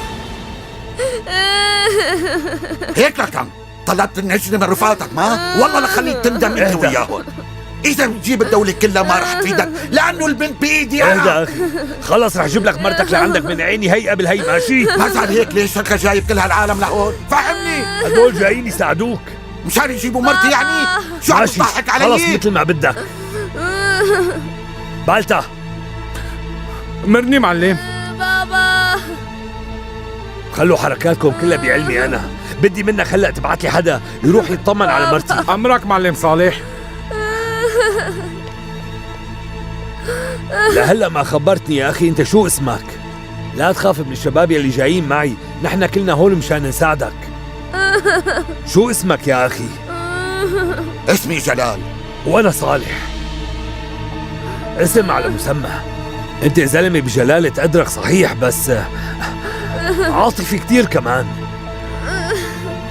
هيك لكم طلبت النجدة من رفاقتك ما؟ والله لخليك تندم انت وياهم. اذا بتجيب الدولة كلها ما رح تفيدك لانه البنت بايدي اهدى انا. اخي خلص رح اجيب لك مرتك لعندك من عيني هي قبل هي ماشي. ما صار هيك ليش هيك جايب كل هالعالم لهون؟ فهمني. هدول جايين يساعدوك. مشان يجيبوا مرتي يعني؟ شو عم ماشي تضحك خلص علي؟ مثل ما بدك. بالتا مرني معلم. بابا خلوا حركاتكم كلها بعلمي انا. بدي منك هلا تبعت لي حدا يروح يطمن على مرتي. امرك معلم صالح. لهلا ما خبرتني يا اخي انت شو اسمك؟ لا تخاف من الشباب يلي جايين معي، نحن كلنا هون مشان نساعدك. شو اسمك يا اخي؟ اسمي جلال. وانا صالح. اسم على مسمى. انت زلمه بجلالة قدرك صحيح بس عاطفي كتير كمان.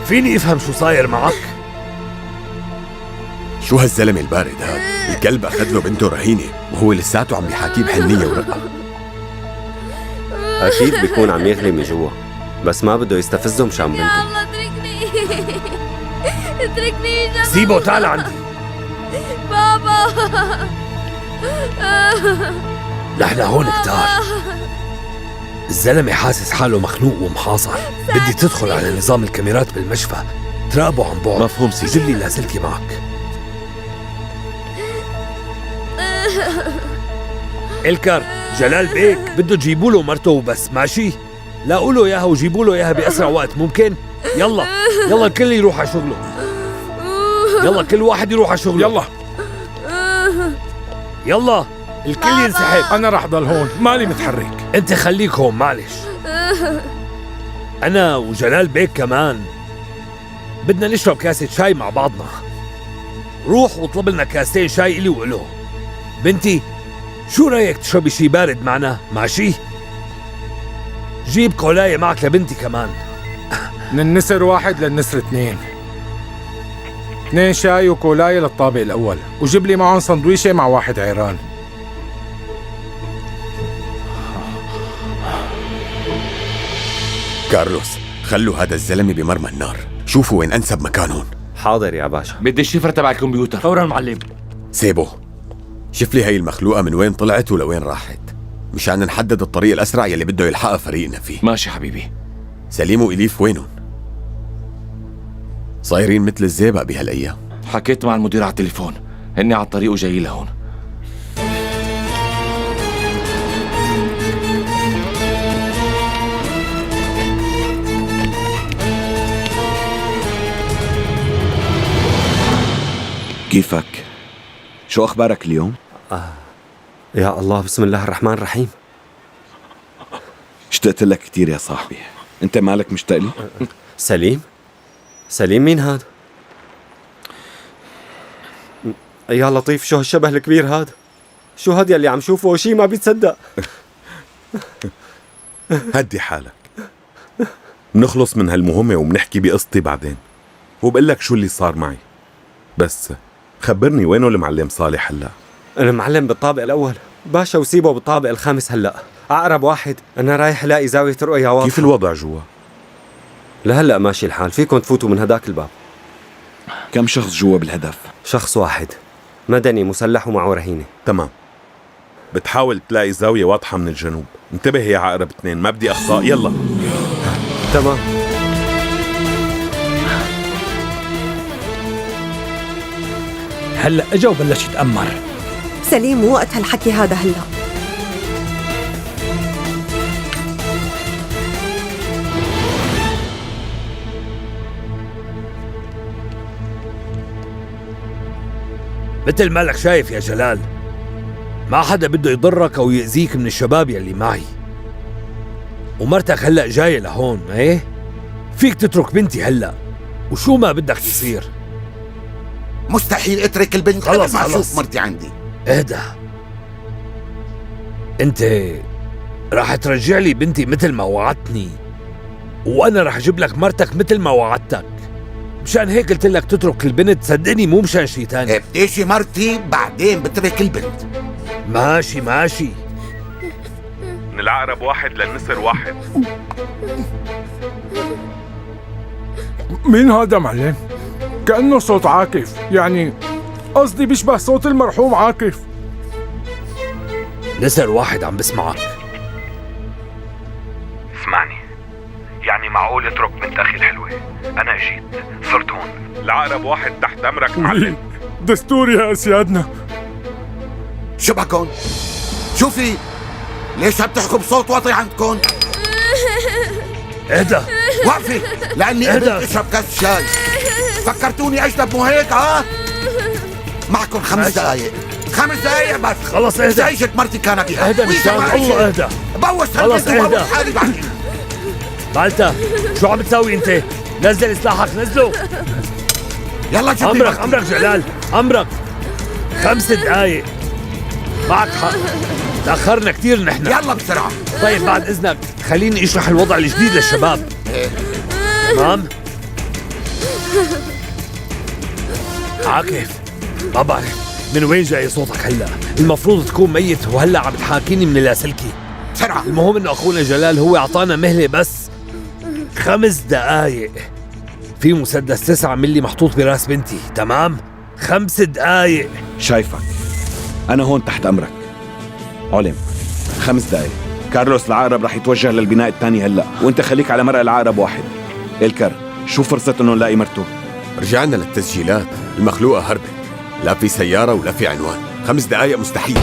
فيني افهم شو صاير معك؟ شو هالزلمة البارد هاد؟ الكلب أخذ له بنته رهينة وهو لساته عم بيحاكيه بحنية ورقة. أكيد بيكون عم يغلي من جوا بس ما بده يستفزه مشان بنته. يا الله اتركني. اتركني يا جماعة. سيبه تعال عندي. بابا نحن هون كتار. الزلمة حاسس حاله مخنوق ومحاصر. بدي تدخل على نظام الكاميرات بالمشفى تراقبه عن بعد. مفهوم سيدي. جيب لي لاسلكي معك. الكر جلال بيك بده تجيبوا له مرته وبس ماشي؟ لاقوا له اياها وجيبوا له اياها باسرع وقت ممكن؟ يلا يلا الكل يروح على شغله. يلا كل واحد يروح على شغله. يلا يلا الكل ينسحب. انا رح ضل هون مالي متحرك. انت خليك هون معلش. انا وجلال بيك كمان بدنا نشرب كاسة شاي مع بعضنا. روح واطلب لنا كاستين شاي إلي وإله. بنتي شو رايك تشربي شي بارد معنا ماشي؟ جيب كولاية معك لبنتي كمان. من النسر واحد للنسر اثنين. 2 شاي وكولاية للطابق الأول وجيب لي معهم سندويشة مع 1 عيران. كارلوس خلوا هذا الزلمة بمرمى النار. شوفوا وين أنسب مكان هون. حاضر يا باشا. بدي الشفرة تبع الكمبيوتر فورا معلم. سيبه شوف لي هاي المخلوقة من وين طلعت ولوين راحت مشان نحدد الطريق الأسرع يلي بده يلحقها فريقنا فيه. ماشي حبيبي. سليم وإليف وينهم؟ صايرين مثل الزيبق بهالأيام. حكيت مع المدير على التليفون، هني على الطريق وجاي لهون. كيفك؟ شو أخبارك اليوم؟ يا الله بسم الله الرحمن الرحيم. اشتقت لك كتير يا صاحبي. انت مالك مشتاق لي؟ سليم؟ سليم مين هذا؟ يا لطيف شو هالشبه الكبير هذا؟ شو هاد يلي عم شوفه شي ما بيتصدق. هدي حالك، بنخلص من هالمهمة وبنحكي بقصتي بعدين وبقول لك شو اللي صار معي. بس خبرني وينه المعلم صالح هلا؟ أنا معلم بالطابق الأول باشا، وسيبه بالطابق الخامس. هلأ أقرب واحد أنا رايح ألاقي زاوية رؤية واضحة. كيف الوضع جوا؟ لهلأ ماشي الحال، فيكم تفوتوا من هداك الباب. كم شخص جوا بالهدف؟ شخص واحد مدني مسلح ومعه رهينة. تمام. بتحاول تلاقي زاوية واضحة من الجنوب. انتبه يا عقرب 2، ما بدي أخطاء. يلا. تمام. هلا اجا وبلش يتأمر. سليم مو وقت هالحكي هذا هلا. مثل مالك شايف يا جلال، ما حدا بده يضرك او يأذيك من الشباب يلي معي. ومرتك هلا جايه لهون، ايه؟ فيك تترك بنتي هلا وشو ما بدك يصير. مستحيل اترك البنت. خلص ما خلص. اشوف مرتي عندي. اهدى. انت راح ترجع لي بنتي مثل ما وعدتني، وانا راح اجيب لك مرتك مثل ما وعدتك. مشان هيك قلت لك تترك البنت، صدقني مو مشان شي تاني. بديشي مرتي بعدين بترك البنت. ماشي ماشي. من العقرب 1 للنسر 1. مين هذا معلم؟ كأنه صوت عاكف، يعني قصدي بيشبه صوت المرحوم عاكف. نسر 1 عم بسمعك. اسمعني، يعني معقول اترك بنت أخي الحلوة؟ أنا جيت، صرت هون. العقرب 1 تحت أمرك معلم. دستوري يا أسيادنا. شو بكون؟ شوفي ليش بتحكوا بصوت واطي عندكم؟ اهدى. وقفي لاني قبلت اشرب كاس شاي. فكرتوني اجنب مو هيك؟ ها؟ معكم 5 دقايق. 5 دقايق بس. خلص اهدى. عيشة مرتي كانت فيها. اهدى مشان الله اهدى. بوش خلص هالبنت اهدى. وبوش حالي بعدين. مالتا شو عم تساوي انت؟ نزل سلاحك، نزله. يلا جيب امرك امرك جلال، امرك. 5 دقايق. معك حق، تأخرنا كثير نحن. يلا بسرعة. طيب بعد إذنك خليني أشرح الوضع الجديد للشباب. تمام؟ عاكف، ما بعرف من وين جاي صوتك هلا؟ المفروض تكون ميت وهلا عم تحاكيني من اللاسلكي. بسرعة. المهم إنه أخونا جلال هو أعطانا مهلة بس 5 دقايق. في مسدس 9 ملي محطوط براس بنتي، تمام؟ 5 دقايق. شايفك، أنا هون تحت أمرك. علم 5 دقايق. كارلوس العقرب رح يتوجه للبناء الثاني هلا، وانت خليك على مرأى العقرب 1. الكر، شو فرصة انه نلاقي مرته؟ رجعنا للتسجيلات، المخلوقة هربت، لا في سيارة ولا في عنوان. 5 دقايق مستحيل.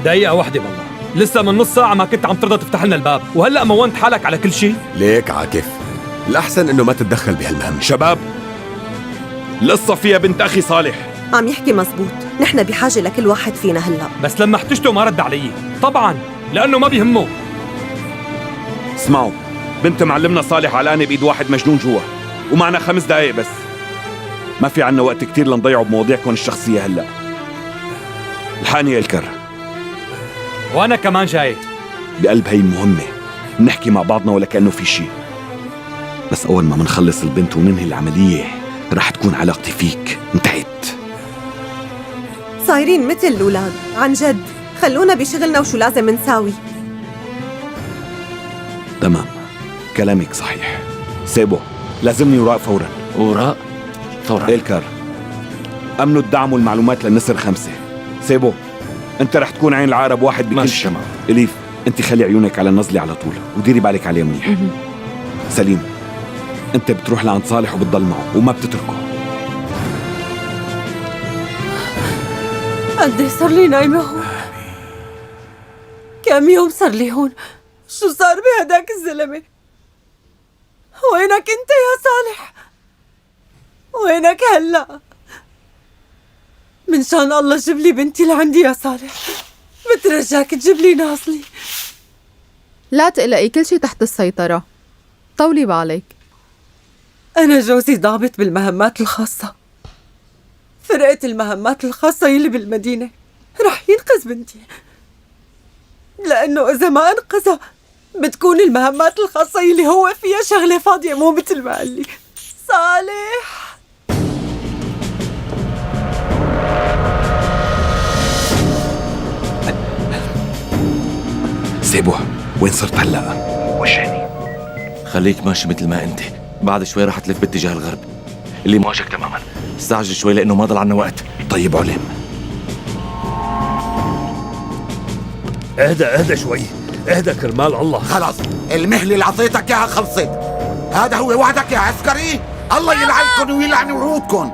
دقيقة واحدة والله، لسه من نص ساعة ما كنت عم ترضى تفتح لنا الباب، وهلا مونت حالك على كل شيء. ليك عاكف، الأحسن إنه ما تتدخل بهالمهمة. شباب، القصة فيها بنت أخي صالح. عم يحكي مزبوط، نحن بحاجة لكل واحد فينا هلا. بس لما احتجته ما رد علي، طبعا لأنه ما بيهمه. اسمعوا، بنت معلمنا صالح علقانة بإيد واحد مجنون جوا، ومعنا 5 دقايق بس. ما في عنا وقت كتير لنضيعه بمواضيعكم الشخصية هلا. الحقني يا الكر. وأنا كمان جاي. بقلب هي المهمة بنحكي مع بعضنا ولا كأنه في شيء. بس أول ما منخلص البنت وننهي العملية رح تكون علاقتي فيك انتهت. صايرين مثل الأولاد، عن جد. خلونا بشغلنا وشو لازم نساوي. تمام، كلامك صحيح. سيبو، لازمني وراء فورا. وراء؟ فورا. إلكار، أمنوا الدعم والمعلومات للنسر 5. سيبو، أنت رح تكون عين العقرب 1 بكل شيء. إليف، أنت خلي عيونك على النزلة على طول وديري بالك عليه منيح. سليم، أنت بتروح لعند صالح وبتضل معه وما بتتركه. قد صار لي نايمة هون؟ كم يوم صار لي هون؟ شو صار بهداك الزلمة؟ وينك انت يا صالح؟ وينك هلا؟ من شان الله جيب لي بنتي لعندي يا صالح، بترجاك تجيب لي ناصلي. لا تقلقي، كل شي تحت السيطرة، طولي بالك. أنا جوزي ضابط بالمهمات الخاصة، فرقة المهمات الخاصة يلي بالمدينة رح ينقذ بنتي، لأنه إذا ما أنقذها بتكون المهمات الخاصة يلي هو فيها شغلة فاضية، مو مثل ما قال لي. صالح سيبه، وين صرت هلا؟ وجهني. خليك ماشي مثل ما انت، بعد شوي رح تلف باتجاه الغرب اللي مواجهك تماما. استعجل شوي لانه ما ضل عنا وقت. طيب علم. اهدى شوي، اهدى كرمال الله. خلاص المهلة اللي عطيتك اياها خلصت. هذا هو وعدك يا عسكري. الله يلعنكم ويلعن وعودكم.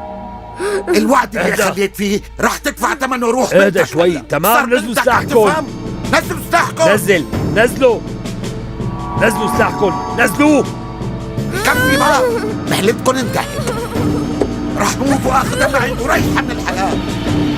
الوعد اللي خليت فيه رح تدفع ثمنه. روح اهدى شوي. تمام، نزلوا سلاحكم. نزلوا سلاحكم. نزلوا سلاحكم. نزلوا. كفي بقى، مهلتكم انتهت. رح موت واخذها معي وريحة من الحياة.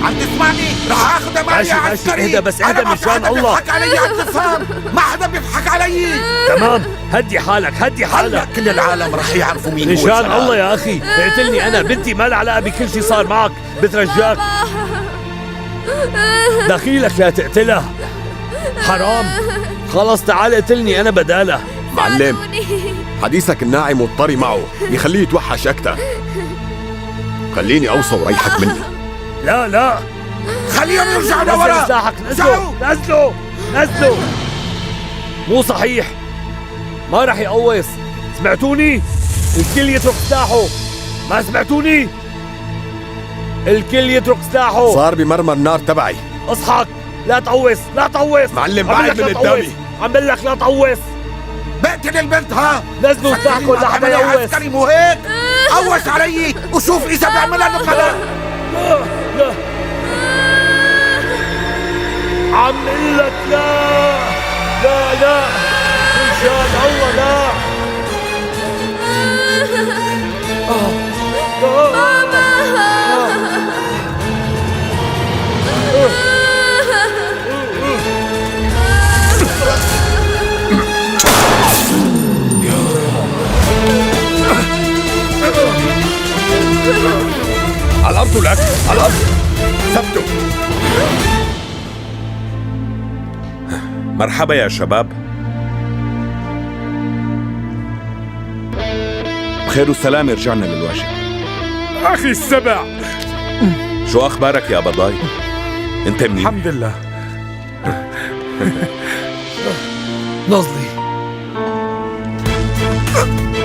عم تسمعني؟ رح اخذها معي يا عسكري. اهدى بس، اهدى مشان الله. بيضحك علي، عم تفهم؟ ما حدا بيضحك علي. تمام، هدي حالك. هلا كل العالم رح يعرفوا مين هو مشان الله يا اخي، اقتلني انا. بنتي ما لها علاقه بكل شيء صار معك. بترجاك دخيلك لا تقتلها، حرام. خلص تعال اقتلني انا بدالها. معلم، حديثك الناعم والطري معه يخليه يتوحش اكثر. خليني اوصل وريحك مني. لا خليهم يرجعوا لورا. سلاحك. نزلوا. مو صحيح، ما رح يقوص. سمعتوني؟ الكل يترك سلاحه. ما سمعتوني؟ الكل يترك سلاحه. صار بمرمر النار تبعي. اصحك، لا تقوص. معلم بعد من قدامي. عم بقول لك لا تقوص. بقتل البنت. ها نزلوا سلاحكم لحدا يقوص. عسكري مو هيك؟ قوص علي وشوف اذا بيعملها نقلة. لا عم قل لك لا مشان الله لا. على الارض لك، على الارض. ثبتوا. مرحبا يا شباب. بخير وسلامة، رجعنا للواجب. أخي السبع، شو أخبارك يا بضاي؟ أنت منين؟ الحمد لله. نظلي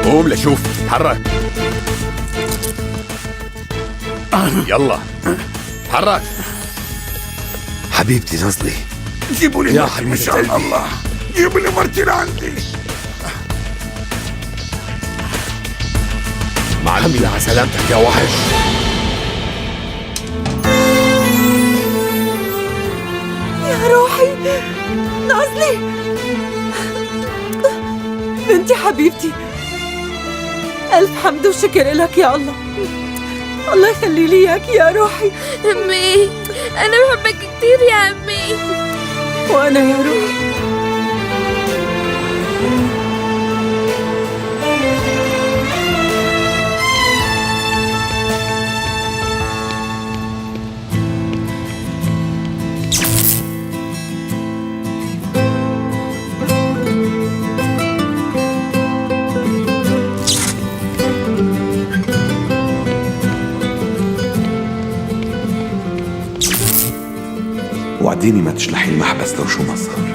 قوم لشوف. تحرك. يلا تحرك. حبيبتي نظلي. جيبوا لي يا مرتي حبيبي مشان الله. جيبوا لي مرتي لعندي. الحمد لله على سلامتك يا وحش. يا روحي نازلي، بنتي حبيبتي، ألف حمد وشكر لك يا الله. الله يخلي لي إياك يا روحي. أمي أنا بحبك كثير يا أمي. وأنا يا روحي. وعديني ما تشلحي المحبس لو شو ما صار.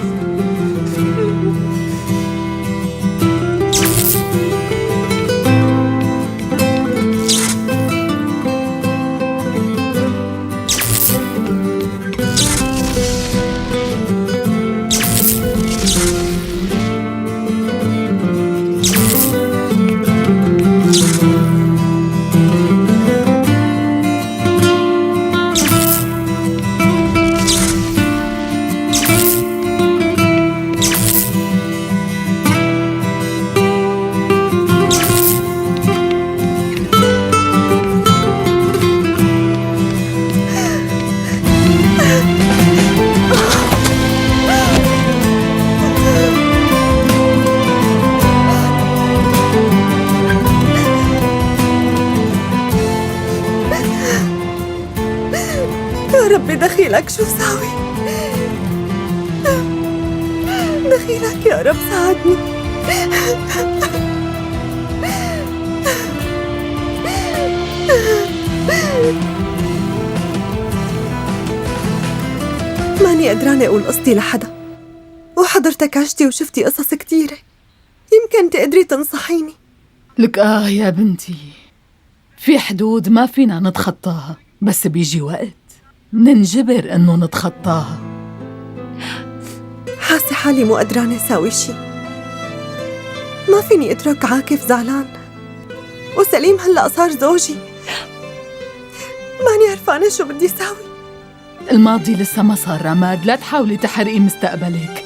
ربي دخيلك شو ساوي؟ دخيلك يا رب ساعدني. ماني قدرانة أقول قصتي لحدا، حضرتك عشتي وشفتي قصص كتيرة، يمكن تقدري تنصحيني. لك يا بنتي، في حدود ما فينا نتخطاها، بس بيجي وقت ننجبر انه نتخطاها. حاسة حالي مو قدرانة ساوي شي، ما فيني اترك عاكف زعلان، وسليم هلأ صار زوجي، ماني عرفانة شو بدي ساوي. الماضي لسه ما صار رماد، لا تحاولي تحرقي مستقبلك،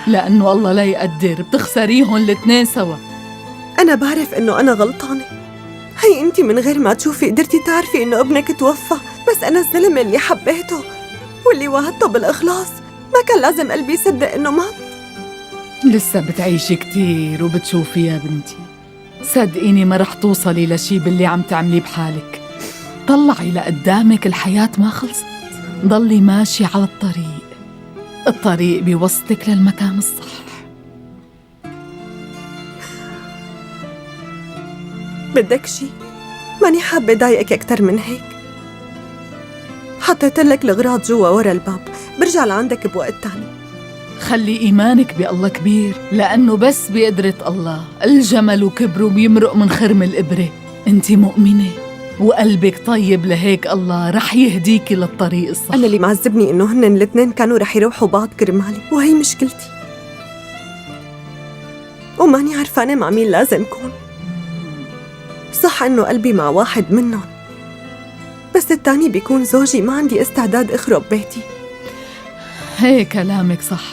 لأنه الله لا يقدر بتخسريهم الاثنين سوا. أنا بعرف إنه أنا غلطانة، هي أنت من غير ما تشوفي قدرتي تعرفي إنه ابنك توفى، بس أنا الزلمة اللي حبيته واللي وعدته بالإخلاص ما كان لازم قلبي يصدق إنه مات. لسه بتعيشي كتير وبتشوفي يا بنتي، صدقيني ما رح توصلي لشي باللي عم تعمليه بحالك. طلعي لقدامك، الحياة ما خلصت، ضلي ماشي على الطريق بيوصلك للمكان الصح. بدك شي؟ ماني حابة ضايقك أكتر من هيك. حطيت لك الأغراض جوا ورا الباب، برجع لعندك بوقت تاني. خلي إيمانك بالله كبير، لأنه بس بقدرة الله الجمل وكبره بيمرق من خرم الإبرة. أنت مؤمنة وقلبك طيب، لهيك الله رح يهديكي للطريق الصح. أنا اللي معذبني إنه هن الاثنين كانوا رح يروحوا بعض كرمالي، وهي مشكلتي، وماني عرفانة مع مين لازم كون. صح إنه قلبي مع واحد منهم، بس التاني بيكون زوجي، ما عندي استعداد أخرب بيتي. هيك كلامك صح،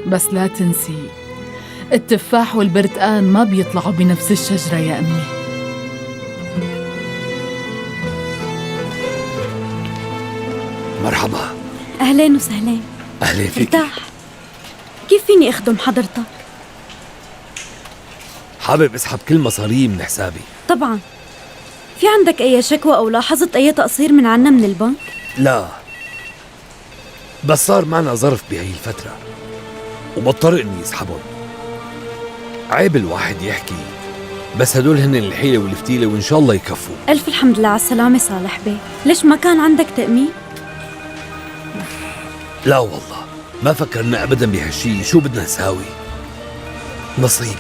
بس لا تنسي التفاح والبرتقان ما بيطلعوا بنفس الشجرة يا أمي. مرحبا. أهلين وسهلين. أهلين فيك. ارتاح. كيف فيني أخدم حضرتك؟ حابب اسحب كل مصاري من حسابي. طبعا. في عندك أي شكوى أو لاحظت أي تقصير من عنا من البنك؟ لا، بس صار معنا ظرف بهي الفترة وبضطر إني اسحبهم. عيب الواحد يحكي، بس هدول هن الحيلة والفتيلة وإن شاء الله يكفوا. ألف الحمد لله على السلامة صالح بيه. ليش ما كان عندك تأمين؟ لا والله ما فكرنا أبدا بهالشي، شو بدنا نساوي؟ نصيب.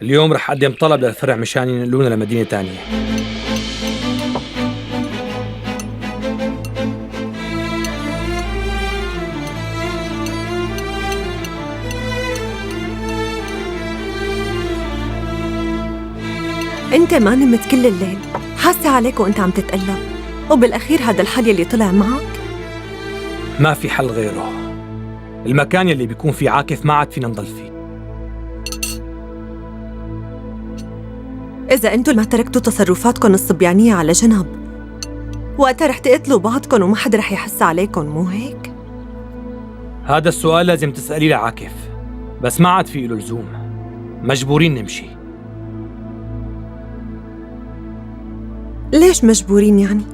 اليوم رح أقدم طلب للفرع مشان ينقلونا لمدينة تانية. أنت ما نمت كل الليل، حاسة عليك وأنت عم تتقلب، وبالأخير هذا الحل يلي طلع معك. ما في حل غيره، المكان يلي بيكون فيه عاكف ما عاد فينا نضل فيه. إذا أنتوا ما تركتوا تصرفاتكم الصبيانية على جنب، وقتها رح تقتلوا بعضكم وما حدا رح يحس عليكم، مو هيك؟ هذا السؤال لازم تسأليه لعاكف، بس ما عاد فيه له لزوم، مجبورين نمشي. ليش مجبورين يعني؟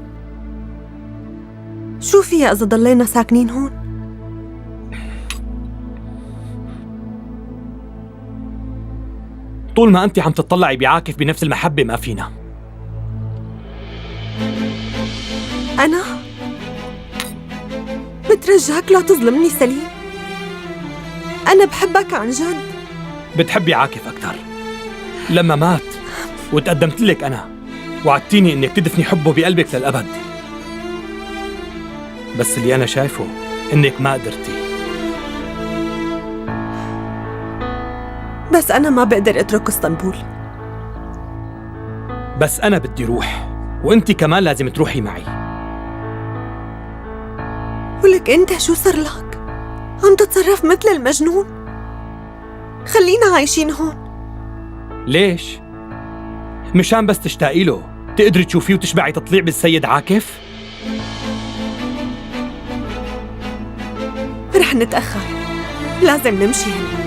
شو فيها إذا ضلينا ساكنين هون؟ طول ما أنت عم تطلعي بعاكف بنفس المحبة ما فينا. أنا؟ بترجاك لا تظلمني سليم، أنا بحبك عن جد. بتحبي عاكف أكثر. لما مات وتقدمت لك أنا، وعدتيني إنك تدفني حبه بقلبك للأبد، بس اللي أنا شايفه إنك ما قدرتي. بس أنا ما بقدر أترك اسطنبول. بس أنا بدي روح، وأنت كمان لازم تروحي معي. ولك أنت شو صار لك؟ عم تتصرف مثل المجنون. خلينا عايشين هون. ليش؟ مشان بس تشتاقي له، تقدري تشوفيه وتشبعي تطليع بالسيد عاكف؟ رح نتأخر، لازم نمشي هلا.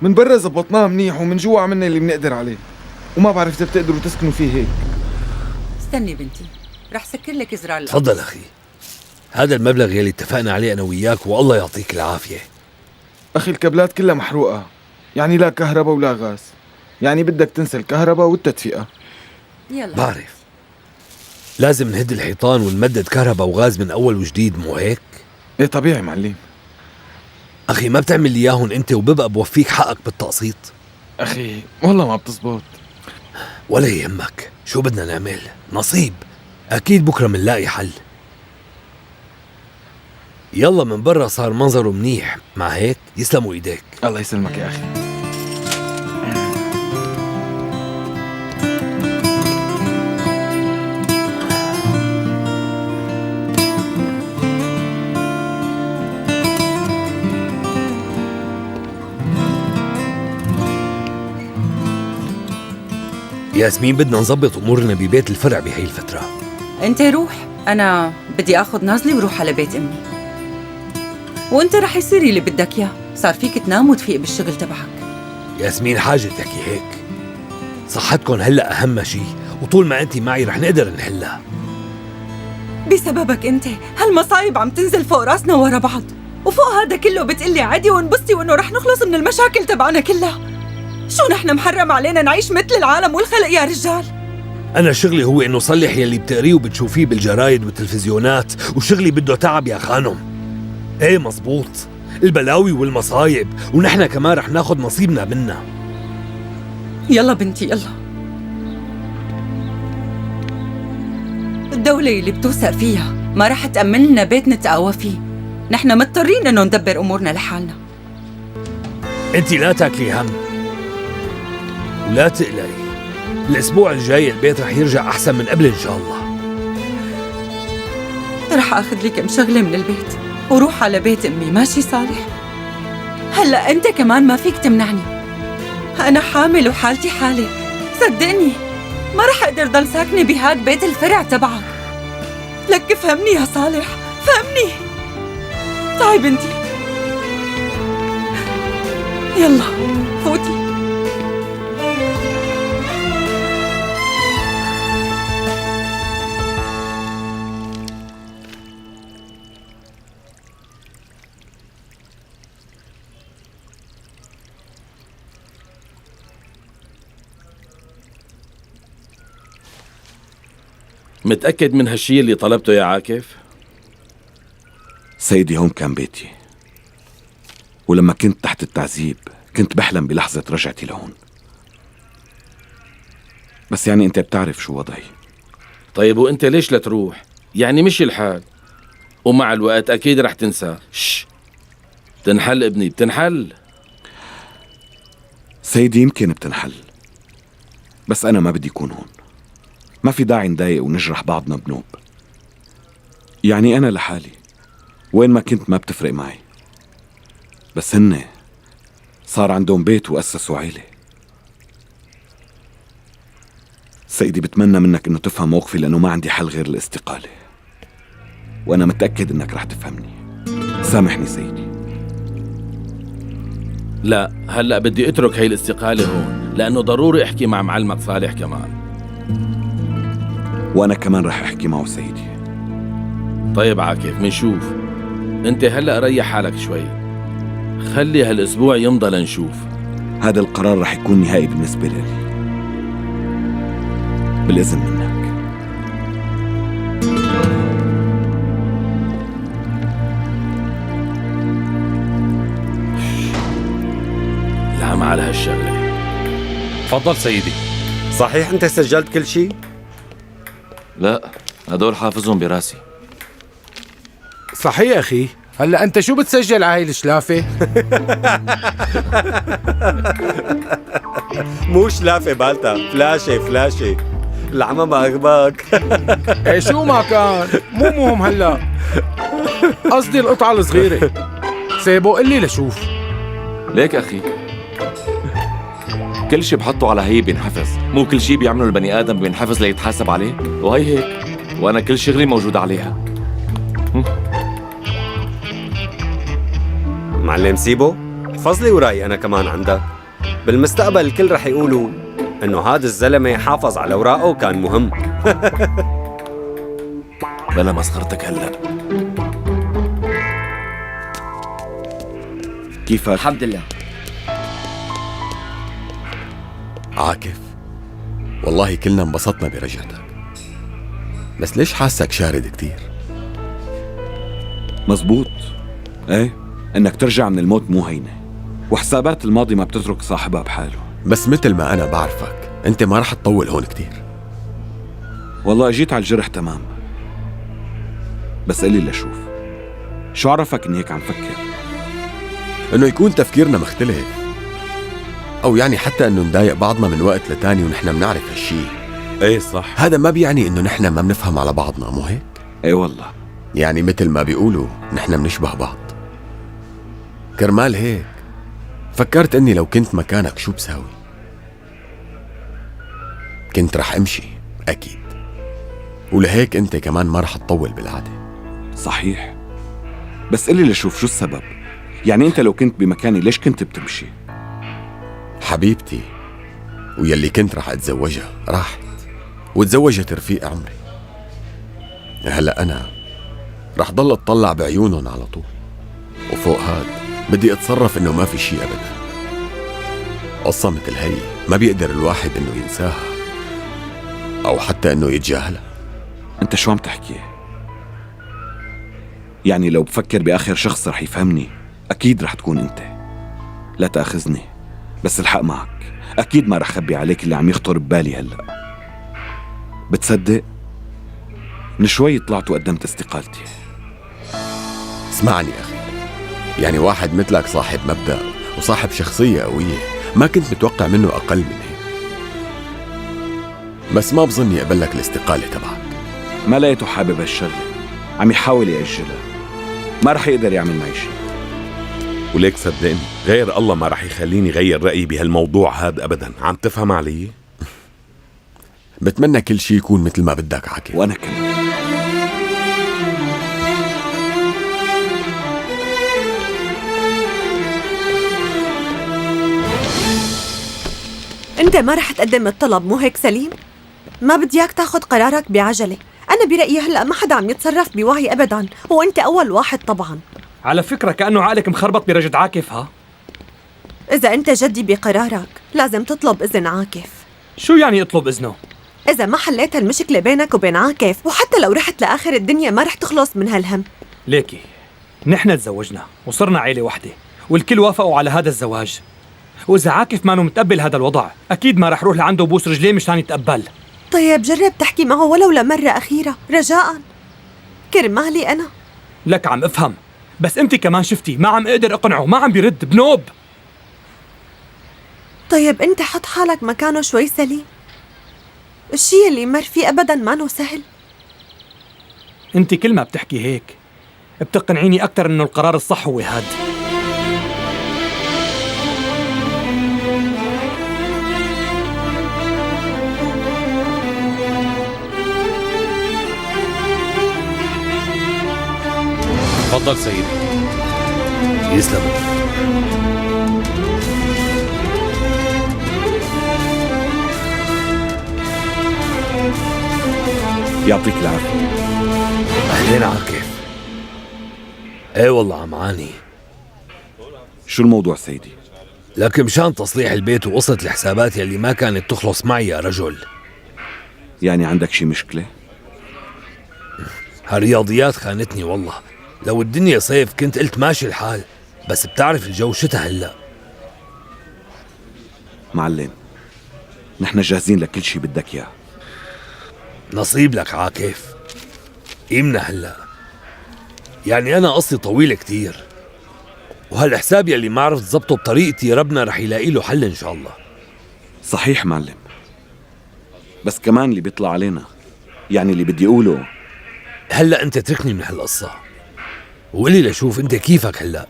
من برا زبطناه منيح ومن جوا عملنا اللي بنقدر عليه، وما بعرف اذا بتقدروا تسكنوا فيه هيك. استني بنتي، رح سكر لك زرار. تفضل اخي، هذا المبلغ يلي اتفقنا عليه انا وياك، والله يعطيك العافيه. اخي الكابلات كلها محروقه، يعني لا كهرباء ولا غاز، يعني بدك تنسى الكهرباء والتدفئه. يلا بعرف، لازم نهد الحيطان ونمدد كهرباء وغاز من اول وجديد، مو هيك؟ ايه طبيعي معلم. اخي ما بتعمل لي اياهم انت وببقى بوفيك حقك بالتقسيط. اخي والله ما بتزبط. ولا يهمك، شو بدنا نعمل؟ نصيب، اكيد بكره منلاقي حل. يلا من برا صار منظره منيح، مع هيك يسلموا ايديك. الله يسلمك يا اخي. ياسمين بدنا نظبط امورنا ببيت الفرع بهي الفتره. انت روح، انا بدي اخذ نازلي وروح على بيت امي، وانت رح يصير اللي بدك اياه. صار فيك تنام وتفيق بالشغل تبعك. ياسمين حاجتك هيك، صحتكم هلا اهم شيء، وطول ما انت معي رح نقدر نحلها. بسببك انت هالمصايب عم تنزل فوق راسنا ورا بعض، وفوق هذا كله بتقلي عادي وانبسطي وانه رح نخلص من المشاكل تبعنا كلها. شو نحن محرم علينا نعيش مثل العالم والخلق يا رجال؟ أنا شغلي هو إنه صلح يلي بتقريه وبتشوفيه بالجرايد والتلفزيونات، وشغلي بده تعب يا خانم. إيه مزبوط، البلاوي والمصايب، ونحن كمان رح ناخد نصيبنا منها. يلا بنتي يلا. الدولة اللي بتوثق فيها ما رح تأمن لنا بيت نتقاوى فيه، نحن مضطرين إنه ندبر أمورنا لحالنا. أنت لا تاكلي هم ولا تقلقي، الأسبوع الجاي البيت رح يرجع أحسن من قبل إن شاء الله. رح أخذ لي كم شغلة من البيت وروح على بيت أمي، ماشي صالح؟ هلأ أنت كمان ما فيك تمنعني، أنا حامل وحالتي حالة، صدقني ما رح أقدر ضل ساكنة بهاد بيت الفرع تبعك. لك فهمني يا صالح، فهمني. تعي بنتي، يلا فوتي. متأكد من هالشي اللي طلبته يا عاكف؟ سيدي هون كان بيتي، ولما كنت تحت التعذيب كنت بحلم بلحظة رجعتي لهون، بس يعني انت بتعرف شو وضعي. طيب وانت ليش لا تروح؟ يعني مشي الحال، ومع الوقت اكيد رح تنسى. بتنحل ابني، بتنحل. سيدي يمكن بتنحل، بس انا ما بدي اكون هون. ما في داعي نضايق ونجرح بعضنا بنوب. يعني انا لحالي وين ما كنت ما بتفرق معي، بس هن صار عندهم بيت وأسسوا عيلة. سيدي بتمنى منك انه تفهم موقفي، لانه ما عندي حل غير الاستقالة، وانا متأكد انك رح تفهمني. سامحني سيدي. لا هلأ بدي اترك هاي الاستقالة هون، لانه ضروري احكي مع معلمك صالح كمان. وانا كمان رح احكي معه سيدي. طيب عاكف، منشوف. انت هلأ ريح حالك شوي، خلي هالاسبوع يمضى لنشوف. هذا القرار رح يكون نهائي بالنسبة لي، بالإذن منك. العم على هالشغلة. تفضل سيدي. صحيح انت سجلت كل شيء؟ لا، هدول حافظهم براسي. صحيح أخي، هلا أنت شو بتسجل على هاي الشلافة؟ مو شلافة بالتا، فلاشة العمى ما أغباك. ايه شو ما كان، مو مهم هلا، قصدي القطعة الصغيرة. سيبو قلي لشوف. ليك أخي، كل شي بحطه على هي بينحفظ، مو كل شي بيعمله البني آدم بينحفظ ليتحاسب عليه، وهي هيك، وأنا كل شغلي موجود عليها. معلم سيبو، احفظ لي وراي أنا كمان عندك. بالمستقبل الكل رح يقولوا إنه هذا الزلمة حافظ على أوراقه وكان مهم. بلا مسخرتك هلا. كيفك؟ الحمد لله. عاكف، والله كلنا انبسطنا برجعتك، بس ليش حاسك شارد كتير؟ مزبوط، ايه، انك ترجع من الموت مو هينة، وحسابات الماضي ما بتترك صاحبها بحاله. بس مثل ما أنا بعرفك أنت ما رح تطول هون كتير. والله اجيت على الجرح تمام، بس قلي لشوف شو عرفك اني هيك عم فكر؟ إنه يكون تفكيرنا مختلف، أو يعني حتى إنه نضايق بعضنا من وقت لتاني ونحن بنعرف هالشي. ايه صح. هذا ما بيعني إنه نحن ما بنفهم على بعضنا، مو هيك؟ ايه والله. يعني مثل ما بيقولوا نحن بنشبه بعض. كرمال هيك فكرت إني لو كنت مكانك شو بساوي؟ كنت رح أمشي أكيد، ولهيك أنت كمان ما رح تطول بالعادة. صحيح، بس قلي لشوف شو السبب؟ يعني أنت لو كنت بمكاني ليش كنت بتمشي؟ حبيبتي ويلي كنت رح أتزوجها راحت وتزوجت رفيق عمري. هلأ أنا رح ضل أتطلع بعيونهم على طول، وفوق هاد بدي أتصرف إنه ما في شي أبدا. قصة مثل هي ما بيقدر الواحد إنه ينساها أو حتى إنه يتجاهلها. أنت شو عم تحكي؟ يعني لو بفكر بآخر شخص رح يفهمني أكيد رح تكون أنت. لا تأخذني، بس الحق معك، أكيد ما رح خبي عليك اللي عم يخطر ببالي هلأ. بتصدق؟ من شوي طلعت وقدمت استقالتي. اسمعني أخي، يعني واحد مثلك صاحب مبدأ وصاحب شخصية قوية، ما كنت متوقع منه أقل من هيك. بس ما بظن يقبل لك الاستقالة تبعك. ما لقيته حابب هالشغلة، عم يحاول يأجلها، ما رح يقدر يعمل معي شيء. وليك صدقني غير الله ما رح يخليني غير رأيي بهالموضوع هذا أبدا. عم تفهم علي؟ بتمنى كل شيء يكون مثل ما بدك عاكف. وأنا كمان. انت ما رح تقدم الطلب، مو هيك سليم؟ ما بدي اياك تاخذ قرارك بعجلة. انا برأيي هلأ ما حدا عم يتصرف بوعي ابدا، وانت اول واحد طبعا. على فكرة كأنه عقلك مخربط برجد عاكف. ها؟ اذا انت جدي بقرارك لازم تطلب اذن عاكف. شو يعني اطلب اذنه؟ اذا ما حليت المشكلة بينك وبين عاكف، وحتى لو رحت لاخر الدنيا ما رح تخلص من هالهم. ليكي نحن تزوجنا وصرنا عيلة وحدة، والكل وافقوا على هذا الزواج، وإذا عاكف ما متقبل هذا الوضع أكيد ما رح روح لعنده وبوس رجليه مشان يتقبل. طيب جرب تحكي معه ولو لمرة أخيرة رجاءً، كرمالي أنا. لك عم افهم، بس انت كمان شفتي ما عم اقدر اقنعه، ما عم بيرد بنوب. طيب انت حط حالك مكانه شوي سليم، الشي اللي مر فيه أبداً ما سهل. انت كل ما بتحكي هيك بتقنعيني أكتر إنه القرار الصح هو هاد. تفضل سيدي. يسلم. يعطيك العافية. أهلين عاكف. ايه والله عم عاني. شو الموضوع سيدي؟ لك مشان تصليح البيت وقصة الحسابات يلي ما كانت تخلص معي يا رجل. يعني عندك شي مشكلة؟ هالرياضيات خانتني والله. لو الدنيا صيف كنت قلت ماشي الحال، بس بتعرف الجو شتا هلا. معلم، نحن جاهزين لكل شي بدك اياه. نصيب لك عاكف. قيمنا هلا. يعني أنا قصتي طويلة كتير، وهالحساب يلي ما عرفت ضبطه بطريقتي ربنا رح يلاقي له حل إن شاء الله. صحيح معلم، بس كمان اللي بيطلع علينا، يعني اللي بدي أقوله هلا أنت تركني من هالقصة وقولي لشوف أنت كيفك هلا.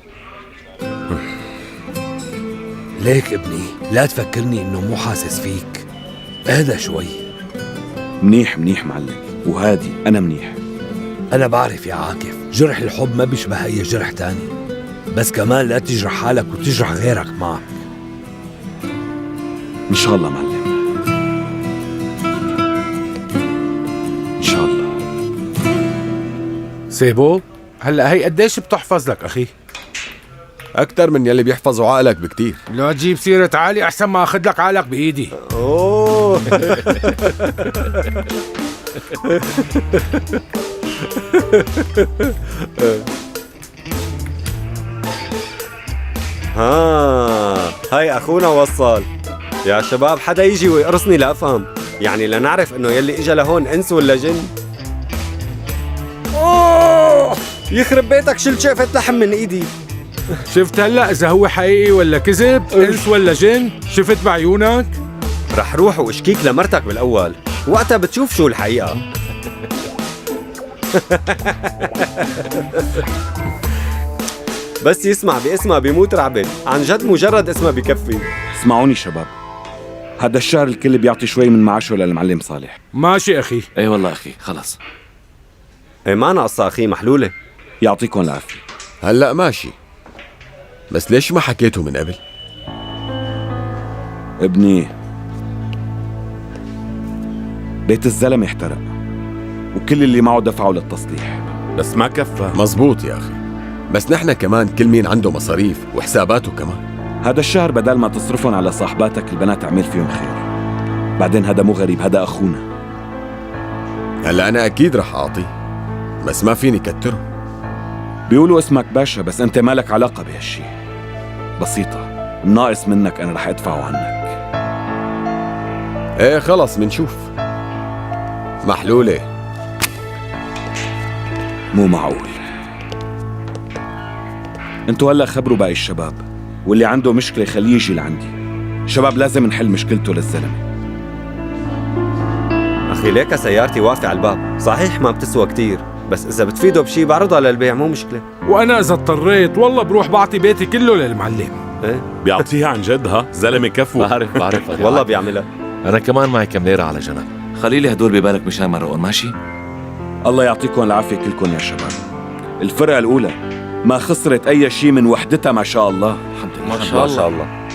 ليك ابني لا تفكرني إنه مو حاسس فيك، اهدى شوي. منيح معلم، وهادي أنا منيح. أنا بعرف يا عاكف، جرح الحب ما بيشبه أي جرح تاني، بس كمان لا تجرح حالك وتجرح غيرك معك. إن شاء الله معلم، إن شاء الله. سيبو، هلا هي قديش بتحفظ لك أخي؟ أكتر من يلي بيحفظوا عقلك بكتير. لو تجيب سيرة عالي أحسن ما أخذ لك عقلك بإيدي. أوه هاي أخونا وصل. يا شباب حدا يجي ويقرصني لأفهم، يعني لنعرف إنه يلي إجا لهون إنس ولا جن. أوه يخرب بيتك، شلت شقفة لحم من إيدي. شفت هلا إذا هو حقيقي ولا كذب، إنس ولا جن؟ شفت بعيونك؟ رح روح واشكيك لمرتك بالأول، وقتها بتشوف شو الحقيقة. بس يسمع باسمها بيموت رعبة، عن جد مجرد اسمها بكفي. اسمعوني شباب، هذا الشهر الكل بيعطي شوي من معاشه للمعلم صالح. ماشي أخي. اي والله أخي، خلص. ايه ما أنا قصة أخي، محلولة. يعطيكم العافية. هلأ ماشي، بس ليش ما حكيته من قبل؟ ابني، بيت الزلمة احترق وكل اللي معه دفعوا للتصليح، بس ما كفى. مزبوط يا أخي، بس نحن كمان كل مين عنده مصاريف وحساباته كمان. هذا الشهر بدل ما تصرفهم على صاحباتك البنات اعمل فيهم خير. بعدين هذا مو غريب، هذا أخونا. هلا أنا أكيد رح أعطيه، بس ما فيني كتره. بيقولوا اسمك باشا، بس أنت مالك علاقة بهالشي. بسيطة، الناقص منك أنا رح أدفعه عنك. ايه خلص منشوف. محلولة. مو معقول. انتوا هلا خبروا باقي الشباب، واللي عنده مشكلة خليه يجي لعندي. شباب لازم نحل مشكلته للزلمة. أخي ليك سيارتي واقفة على الباب، صحيح ما بتسوى كتير، بس إذا بتفيده بشي بعرضها للبيع، مو مشكلة. وأنا إذا اضطريت والله بروح بعطي بيتي كله للمعلم. إيه؟ بيعطيها عن جد؟ ها زلمة كفو. بعرف والله بيعملها. أنا كمان معي كم ليرة على جنب. خليلي هدول ببالك مشان ما نروقن، ماشي؟ الله يعطيكم العافية كلكم يا شباب. الفرقة الأولى ما خسرت أي شيء من وحدتها، ما شاء الله. الحمد لله. ما شاء الله.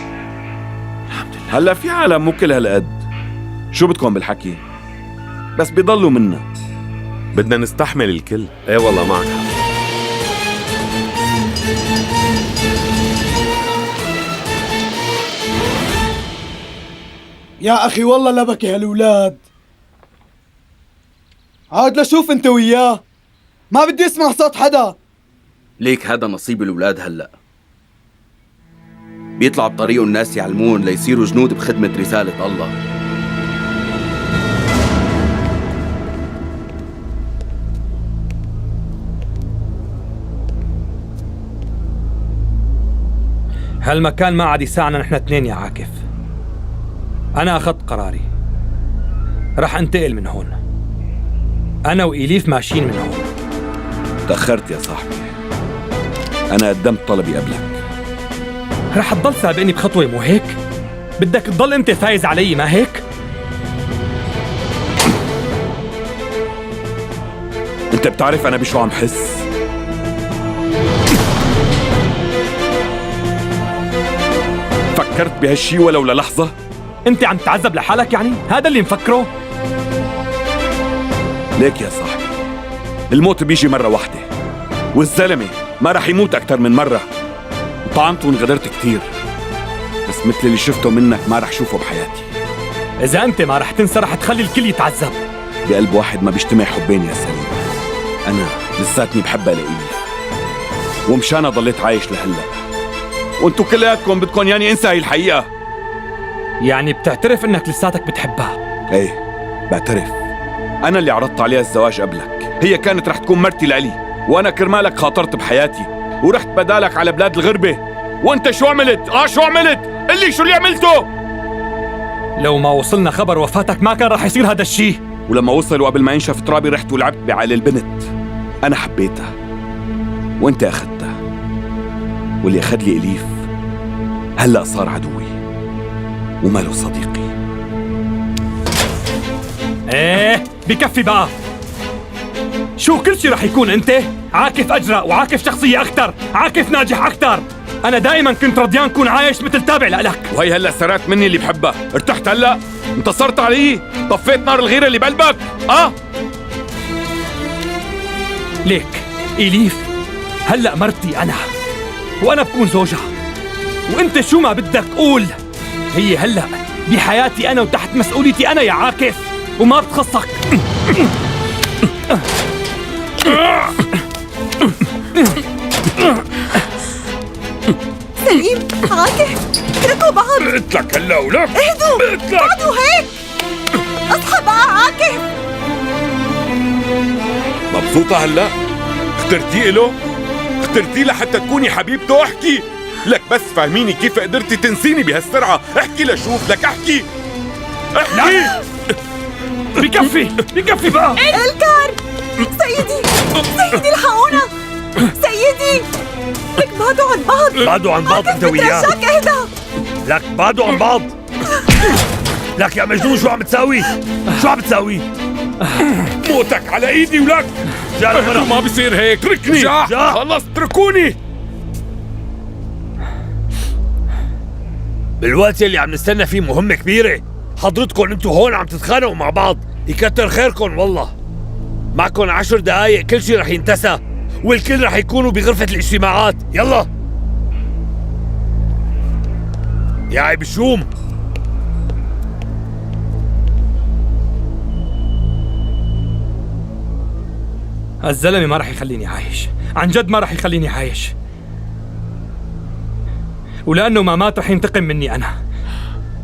الحمد لله. هلا في عالم مو كل هالقد. شو بدكم بالحكي؟ بس بيضلوا منا. بدنا نستحمل الكل. ايه والله معك حق. يا أخي والله لبكي هالولاد. عاد لشوف انت وياه، ما بدي اسمع صوت حدا. ليك هذا نصيب الولاد. هلأ بيطلعوا بطريقه الناس يعلمون ليصيروا جنود بخدمة رسالة الله. هالمكان ما عاد يساعنا نحن اثنين يا عاكف. أنا أخذت قراري، رح أنتقل من هون. أنا وإليف ماشيين من هون. تأخرت يا صاحبي، أنا قدمت طلبي قبلك. رح تضل سابقني بخطوة، مو هيك؟ بدك تضل أنت فايز علي، ما هيك؟ أنت بتعرف أنا بشو عم حس؟ فكرت بهالشي ولو للحظة؟ أنت عم تعذب لحالك يعني؟ هذا اللي مفكره؟ ليك يا صاحبي، الموت بيجي مرة واحدة، والزلمة ما رح يموت أكتر من مرة. وطعنت وانغدرت كتير، بس مثل اللي شفته منك ما رح شوفه بحياتي. إذا أنت ما رح تنسى رح تخلي الكل يتعذب. بقلب واحد ما بيجتمع حبين يا سليم. أنا لساتني بحبها لإليف، ومشانها ضليت عايش لهلأ، وانتو كلياتكم بدكم ياني انسى هاي الحقيقة. يعني بتعترف انك لساتك بتحبها؟ ايه بعترف. انا اللي عرضت عليها الزواج قبلك، هي كانت رح تكون مرتي لإلي، وانا كرمالك خاطرت بحياتي ورحت بدالك على بلاد الغربة. وانت شو عملت؟ شو عملت؟ قلي شو اللي عملته؟ لو ما وصلنا خبر وفاتك ما كان رح يصير هذا الشيء. ولما وصلوا قبل ما ينشف ترابي رحت ولعبت بعالي البنت. انا حبيتها وانت اخذتها، واللي اخذ لي إليف هلأ صار عدوي وماله صديقي. ايه بكفي بقى. شو كل شي رح يكون انت؟ عاكف اجرأ وعاكف شخصية اكثر، عاكف ناجح اكثر. انا دائما كنت رضيان كون عايش مثل تابع لك. وهي هلا سرقت مني اللي بحبها، ارتحت هلا؟ انتصرت علي؟ طفيت نار الغيرة اللي بقلبك؟ ليك إليف هلا مرتي انا، وانا بكون زوجها، وانت شو ما بدك قول، هي هلا بحياتي انا وتحت مسؤوليتي انا يا عاكف، وما بتخصك. سليم، عاكف، اتركوا بعض. قلت لك هلا ولك. اهدوا، بعدوا هيك. اصحى بقى عاكف. مبسوطة هلا؟ اخترتي له؟ اخترتي لحتى تكوني حبيبته؟ احكي لك بس فهميني كيف قدرتي تنسيني بهالسرعة. احكي لشوف لك، احكي. بكفي بقى. الكار، سيدي الحقونا. سيدي لك بعدوا عن بعض. بعدوا عن بعض انت وياه. بترجاك اهدى. لك بعدوا عن بعض. لك يا مجنون شو عم تساوي؟ شو عم تساوي؟ موتك على ايدي ولك. ما بصير هيك، اتركني. خلص اتركوني. بالوقت اللي عم نستنى فيه مهمة كبيرة، حضرتكم انتوا هون عم تتخانقوا مع بعض، يكتر خيركم والله. معكم 10 دقايق كل شيء رح ينتسى، والكل رح يكونوا بغرفة الاجتماعات. يلا يا عيب الشوم. الزلمة ما رح يخليني عايش، عن جد ما رح يخليني عايش، ولأنه ما مات رح ينتقم مني أنا.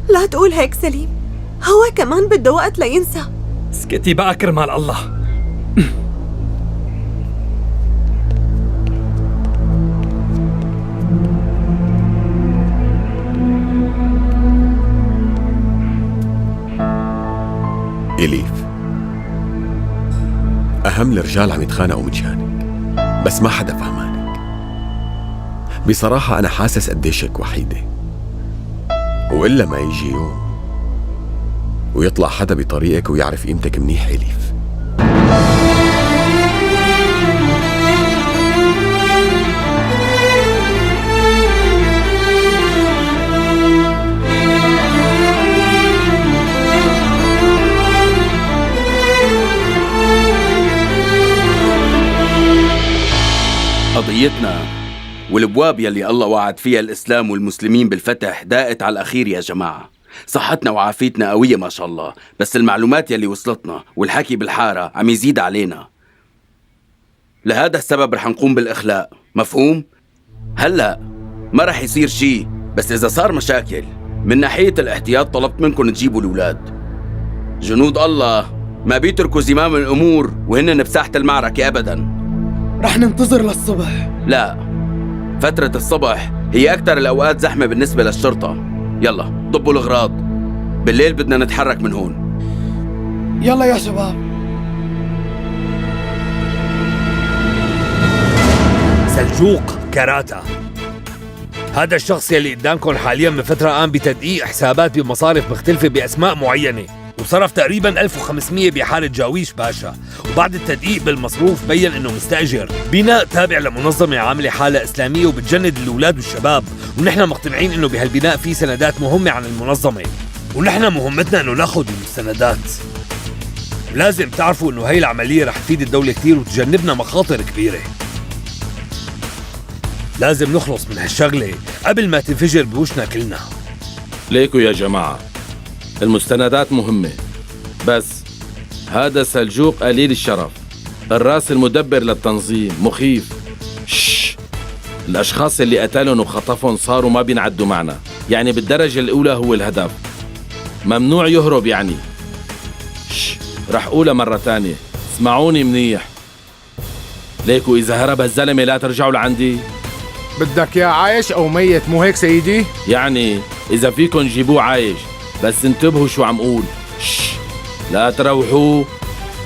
لا تقول هيك سليم، هو كمان بده وقت لينسى. اسكتي بقى كرمال الله. إليف، أهم الرجال عم يتخانقوا مشانك، بس ما حدا فهمانك. بصراحة أنا حاسس قديش هيك وحيدة، وإلا ما يجي يوم ويطلع حدا بطريقك ويعرف قيمتك منيح. إليف، قضيتنا والابواب يلي الله وعد فيها الاسلام والمسلمين بالفتح داقت على الاخير يا جماعه. صحتنا وعافيتنا قويه ما شاء الله، بس المعلومات يلي وصلتنا والحكي بالحاره عم يزيد علينا. لهذا السبب رح نقوم بالاخلاء، مفهوم؟ هلا ما رح يصير شيء، بس اذا صار مشاكل من ناحيه الاحتياط طلبت منكم تجيبوا الاولاد. جنود الله ما بيتركوا زمام الامور وهن بساحه المعركه ابدا. رح ننتظر للصبح. لا، فترة الصبح هي أكثر الأوقات زحمة بالنسبة للشرطة. يلا ضبوا الأغراض، بالليل بدنا نتحرك من هون. يلا يا شباب. سلجوق كاراتا، هذا الشخص يلي قدامكم حاليا من فترة قام بتدقيق حسابات بمصارف مختلفة بأسماء معينة، وصرف تقريبا 1500 بحارة جاويش باشا، وبعد التدقيق بالمصروف بين انه مستأجر بناء تابع لمنظمة عاملة حالة إسلامية وبتجند الأولاد والشباب، ونحن مقتنعين انه بهالبناء في سندات مهمة عن المنظمة، ونحن مهمتنا انه ناخذ المستندات. لازم تعرفوا انه هاي العملية رح تفيد الدولة كتير وتجنبنا مخاطر كبيرة. لازم نخلص من هالشغلة قبل ما تنفجر بوشنا كلنا. ليكوا يا جماعة، المستندات مهمة، بس هذا سلجوق قليل الشرف، الراس المدبر للتنظيم، مخيف. الأشخاص اللي قتلهم وخطفهم صاروا ما بينعدوا معنا، يعني بالدرجة الأولى هو الهدف، ممنوع يهرب يعني. رح أقولها مرة تانية، اسمعوني منيح. ليكوا إذا هرب هالزلمة لا ترجعوا لعندي. بدك يا عايش أو ميت، مو هيك سيدي؟ يعني إذا فيكن جيبوه عايش، بس انتبهوا شو عم قول. لا تروحوا،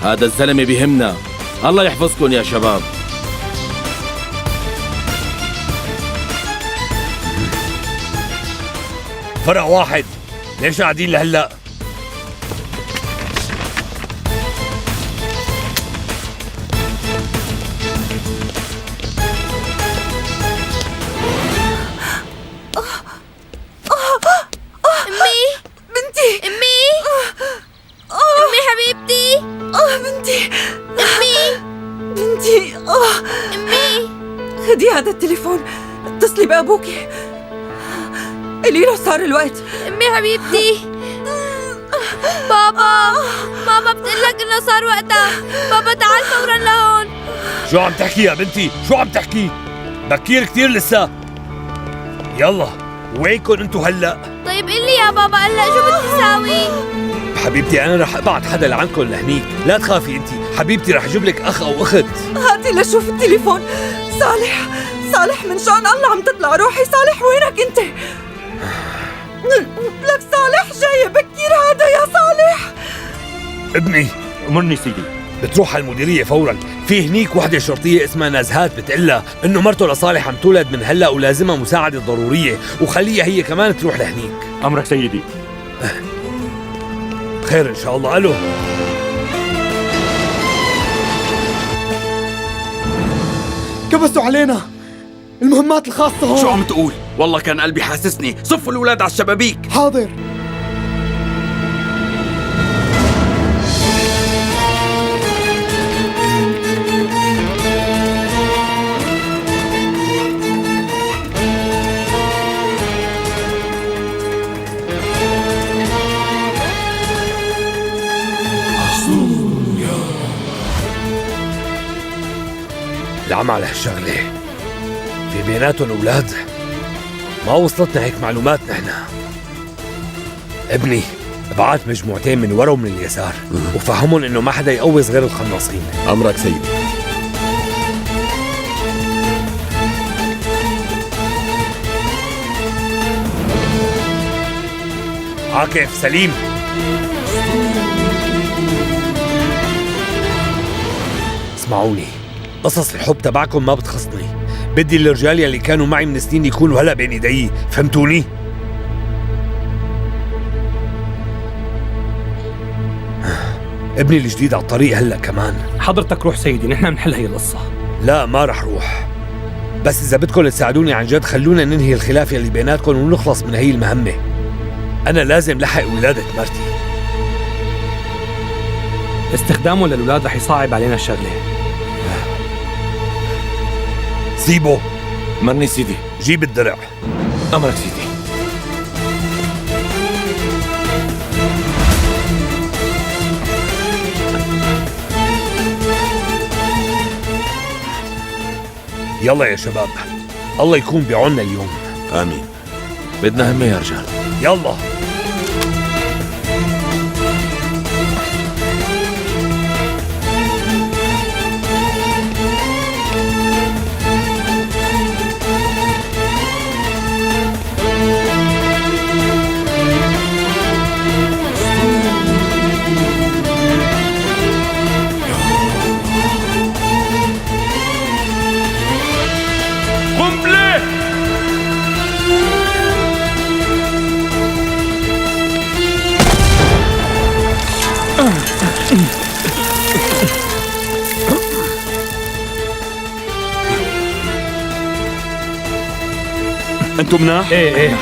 هذا الزلمة بيهمنا. الله يحفظكن يا شباب. فرق واحد، ليش قاعدين لهلا؟ خدي هذا التليفون، اتصلي بأبوكي، قولي له صار الوقت. أمي حبيبتي، بابا، ماما بتقلك إنه صار وقتها. بابا تعال فورا لهون. شو عم تحكي يا بنتي؟ شو عم تحكي؟ بكير كتير لسه. يلا وينكن انتو هلا؟ طيب قل لي يا بابا هلا شو بدي ساوي؟ حبيبتي انا رح ابعت حدا لعنكم لهنيك، لا تخافي انتي، حبيبتي رح اجيب لك اخ او اخت. هاتي لشوف التليفون. صالح، صالح من شان الله عم تطلع روحي. صالح وينك انت؟ لك صالح جاي بكير هذا يا صالح. ابني امرني سيدي. بتروح على المديرية فورا، في هنيك وحدة شرطية اسمها نزهات بتقلها انه مرته لصالح عم تولد من هلا ولازمها مساعدة ضرورية، وخليها هي كمان تروح لهنيك. امرك سيدي. خير ان شاء الله. الو كبسوا علينا المهمات الخاصة هون. شو عم تقول؟ والله كان قلبي حاسسني. صفوا الأولاد على الشبابيك. حاضر. العم على هالشغلة، في بيناتهم أولاد؟ ما وصلتنا هيك معلومات نحن. ابني ابعت مجموعتين من ورا ومن اليسار وفهمهم انه ما حدا يقوز غير القناصين. امرك سيدي. عاكف سليم، اسمعوني، قصص الحب تبعكم ما بتخصني. بدي الرجال يلي كانوا معي من سنين يكونوا هلا بين ايدي، فهمتوني؟ ابني الجديد على الطريق هلا كمان. حضرتك روح سيدي، نحن بنحل هي القصة. لا ما رح روح، بس إذا بدكم تساعدوني عن جد خلونا ننهي الخلاف يلي بيناتكم ونخلص من هي المهمة. أنا لازم لحق ولادة مرتي. استخدامه للأولاد رح يصعب علينا الشغلة. سيبه. مرني سيدي. جيب الدرع. أمرك سيدي. يلا يا شباب، الله يكون بعوننا اليوم. آمين. بدنا همة يا رجال. يلا. انتم مناح؟ ايه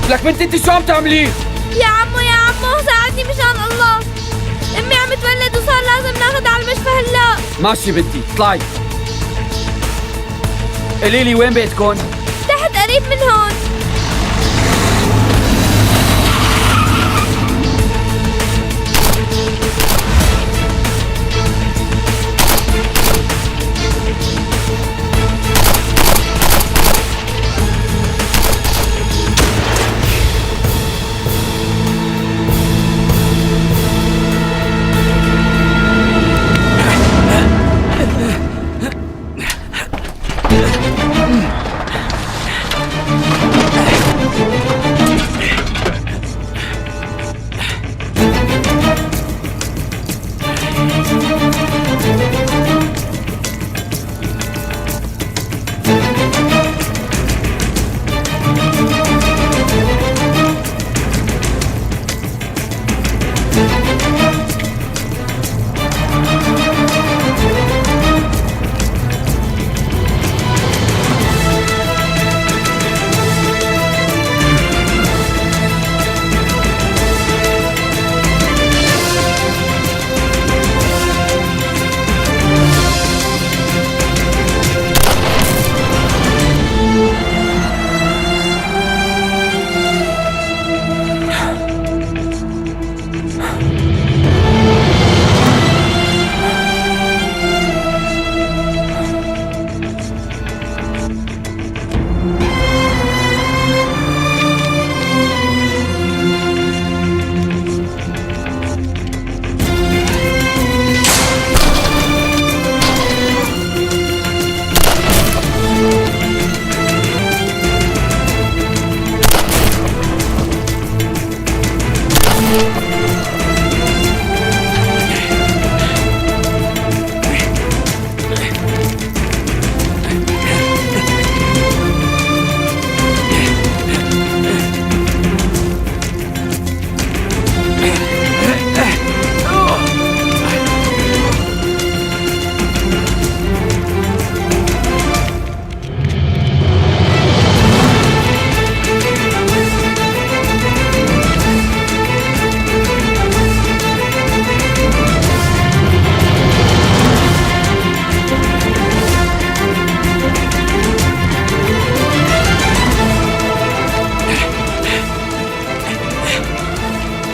لك بنت انت شو عم تعملي؟ يا عمو ساعدني مشان الله. امي عم تولد وصار لازم ناخذ على المشفى هلا. ماشي بنتي اطلعي. قولي لي وين بيتكم؟ تحت قريب من هون.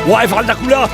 واقف عندك ولا؟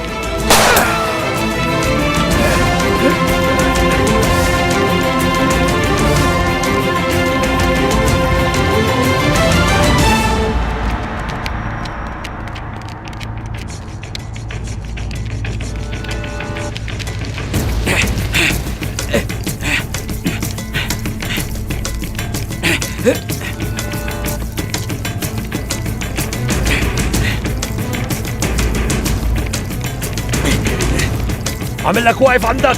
عامل لك واقف عندك.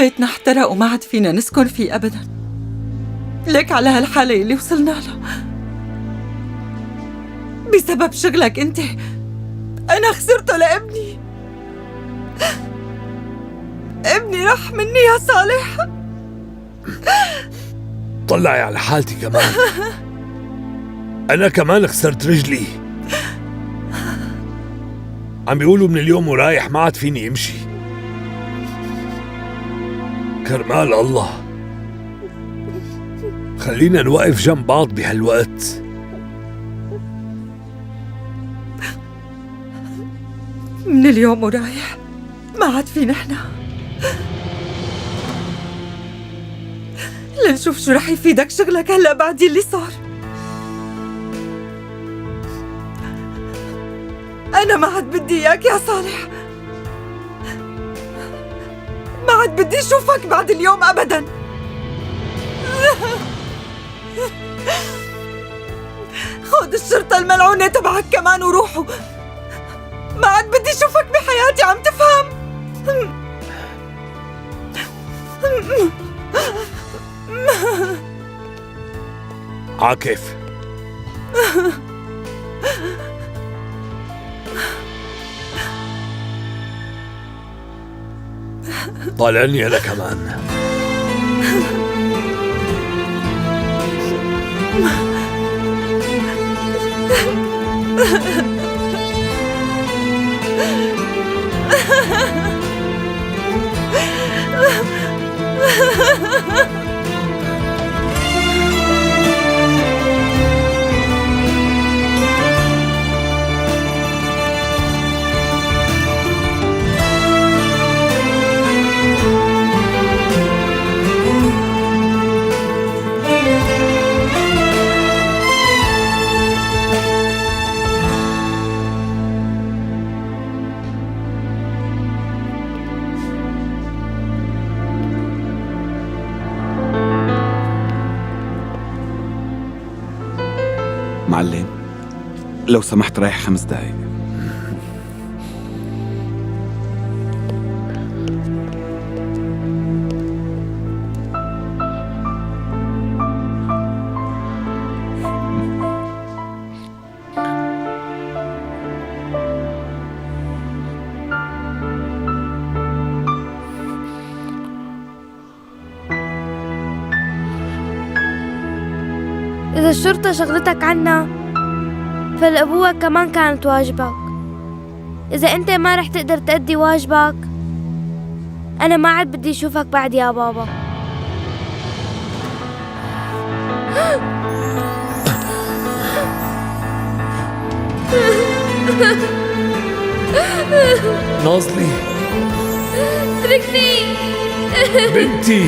بيتنا احترق وما عاد فينا نسكن فيه أبدا. ليك على هالحالة اللي وصلنا لها بسبب شغلك انت. أنا خسرته لابني. ابني راح مني يا صالح. طلعي على حالتي كمان. أنا كمان خسرت رجلي. عم بيقولوا من اليوم ورايح ما عاد فيني امشي. كرمال الله خلينا نوقف جنب بعض بهالوقت. من اليوم ورايح ما عاد في نحن. لنشوف شو رح يفيدك شغلك هلا بعد اللي صار. أنا ما عاد بدي إياك يا صالح. ما عاد بدي أشوفك بعد اليوم أبداً. خذ الشرطة الملعونة تبعك كمان وروحوا. ما عاد بدي أشوفك بحياتي، عم تفهم؟ عاكف طالعني أنا كمان. معلم لو سمحت رايح 5 دقايق. إذا الشرطة شغلتك عنا فالأبوة كمان كانت واجبك. إذا أنت ما رح تقدر تأدي واجبك أنا ما عاد بدي أشوفك بعد يا بابا. ناظلي اتركني بنتي.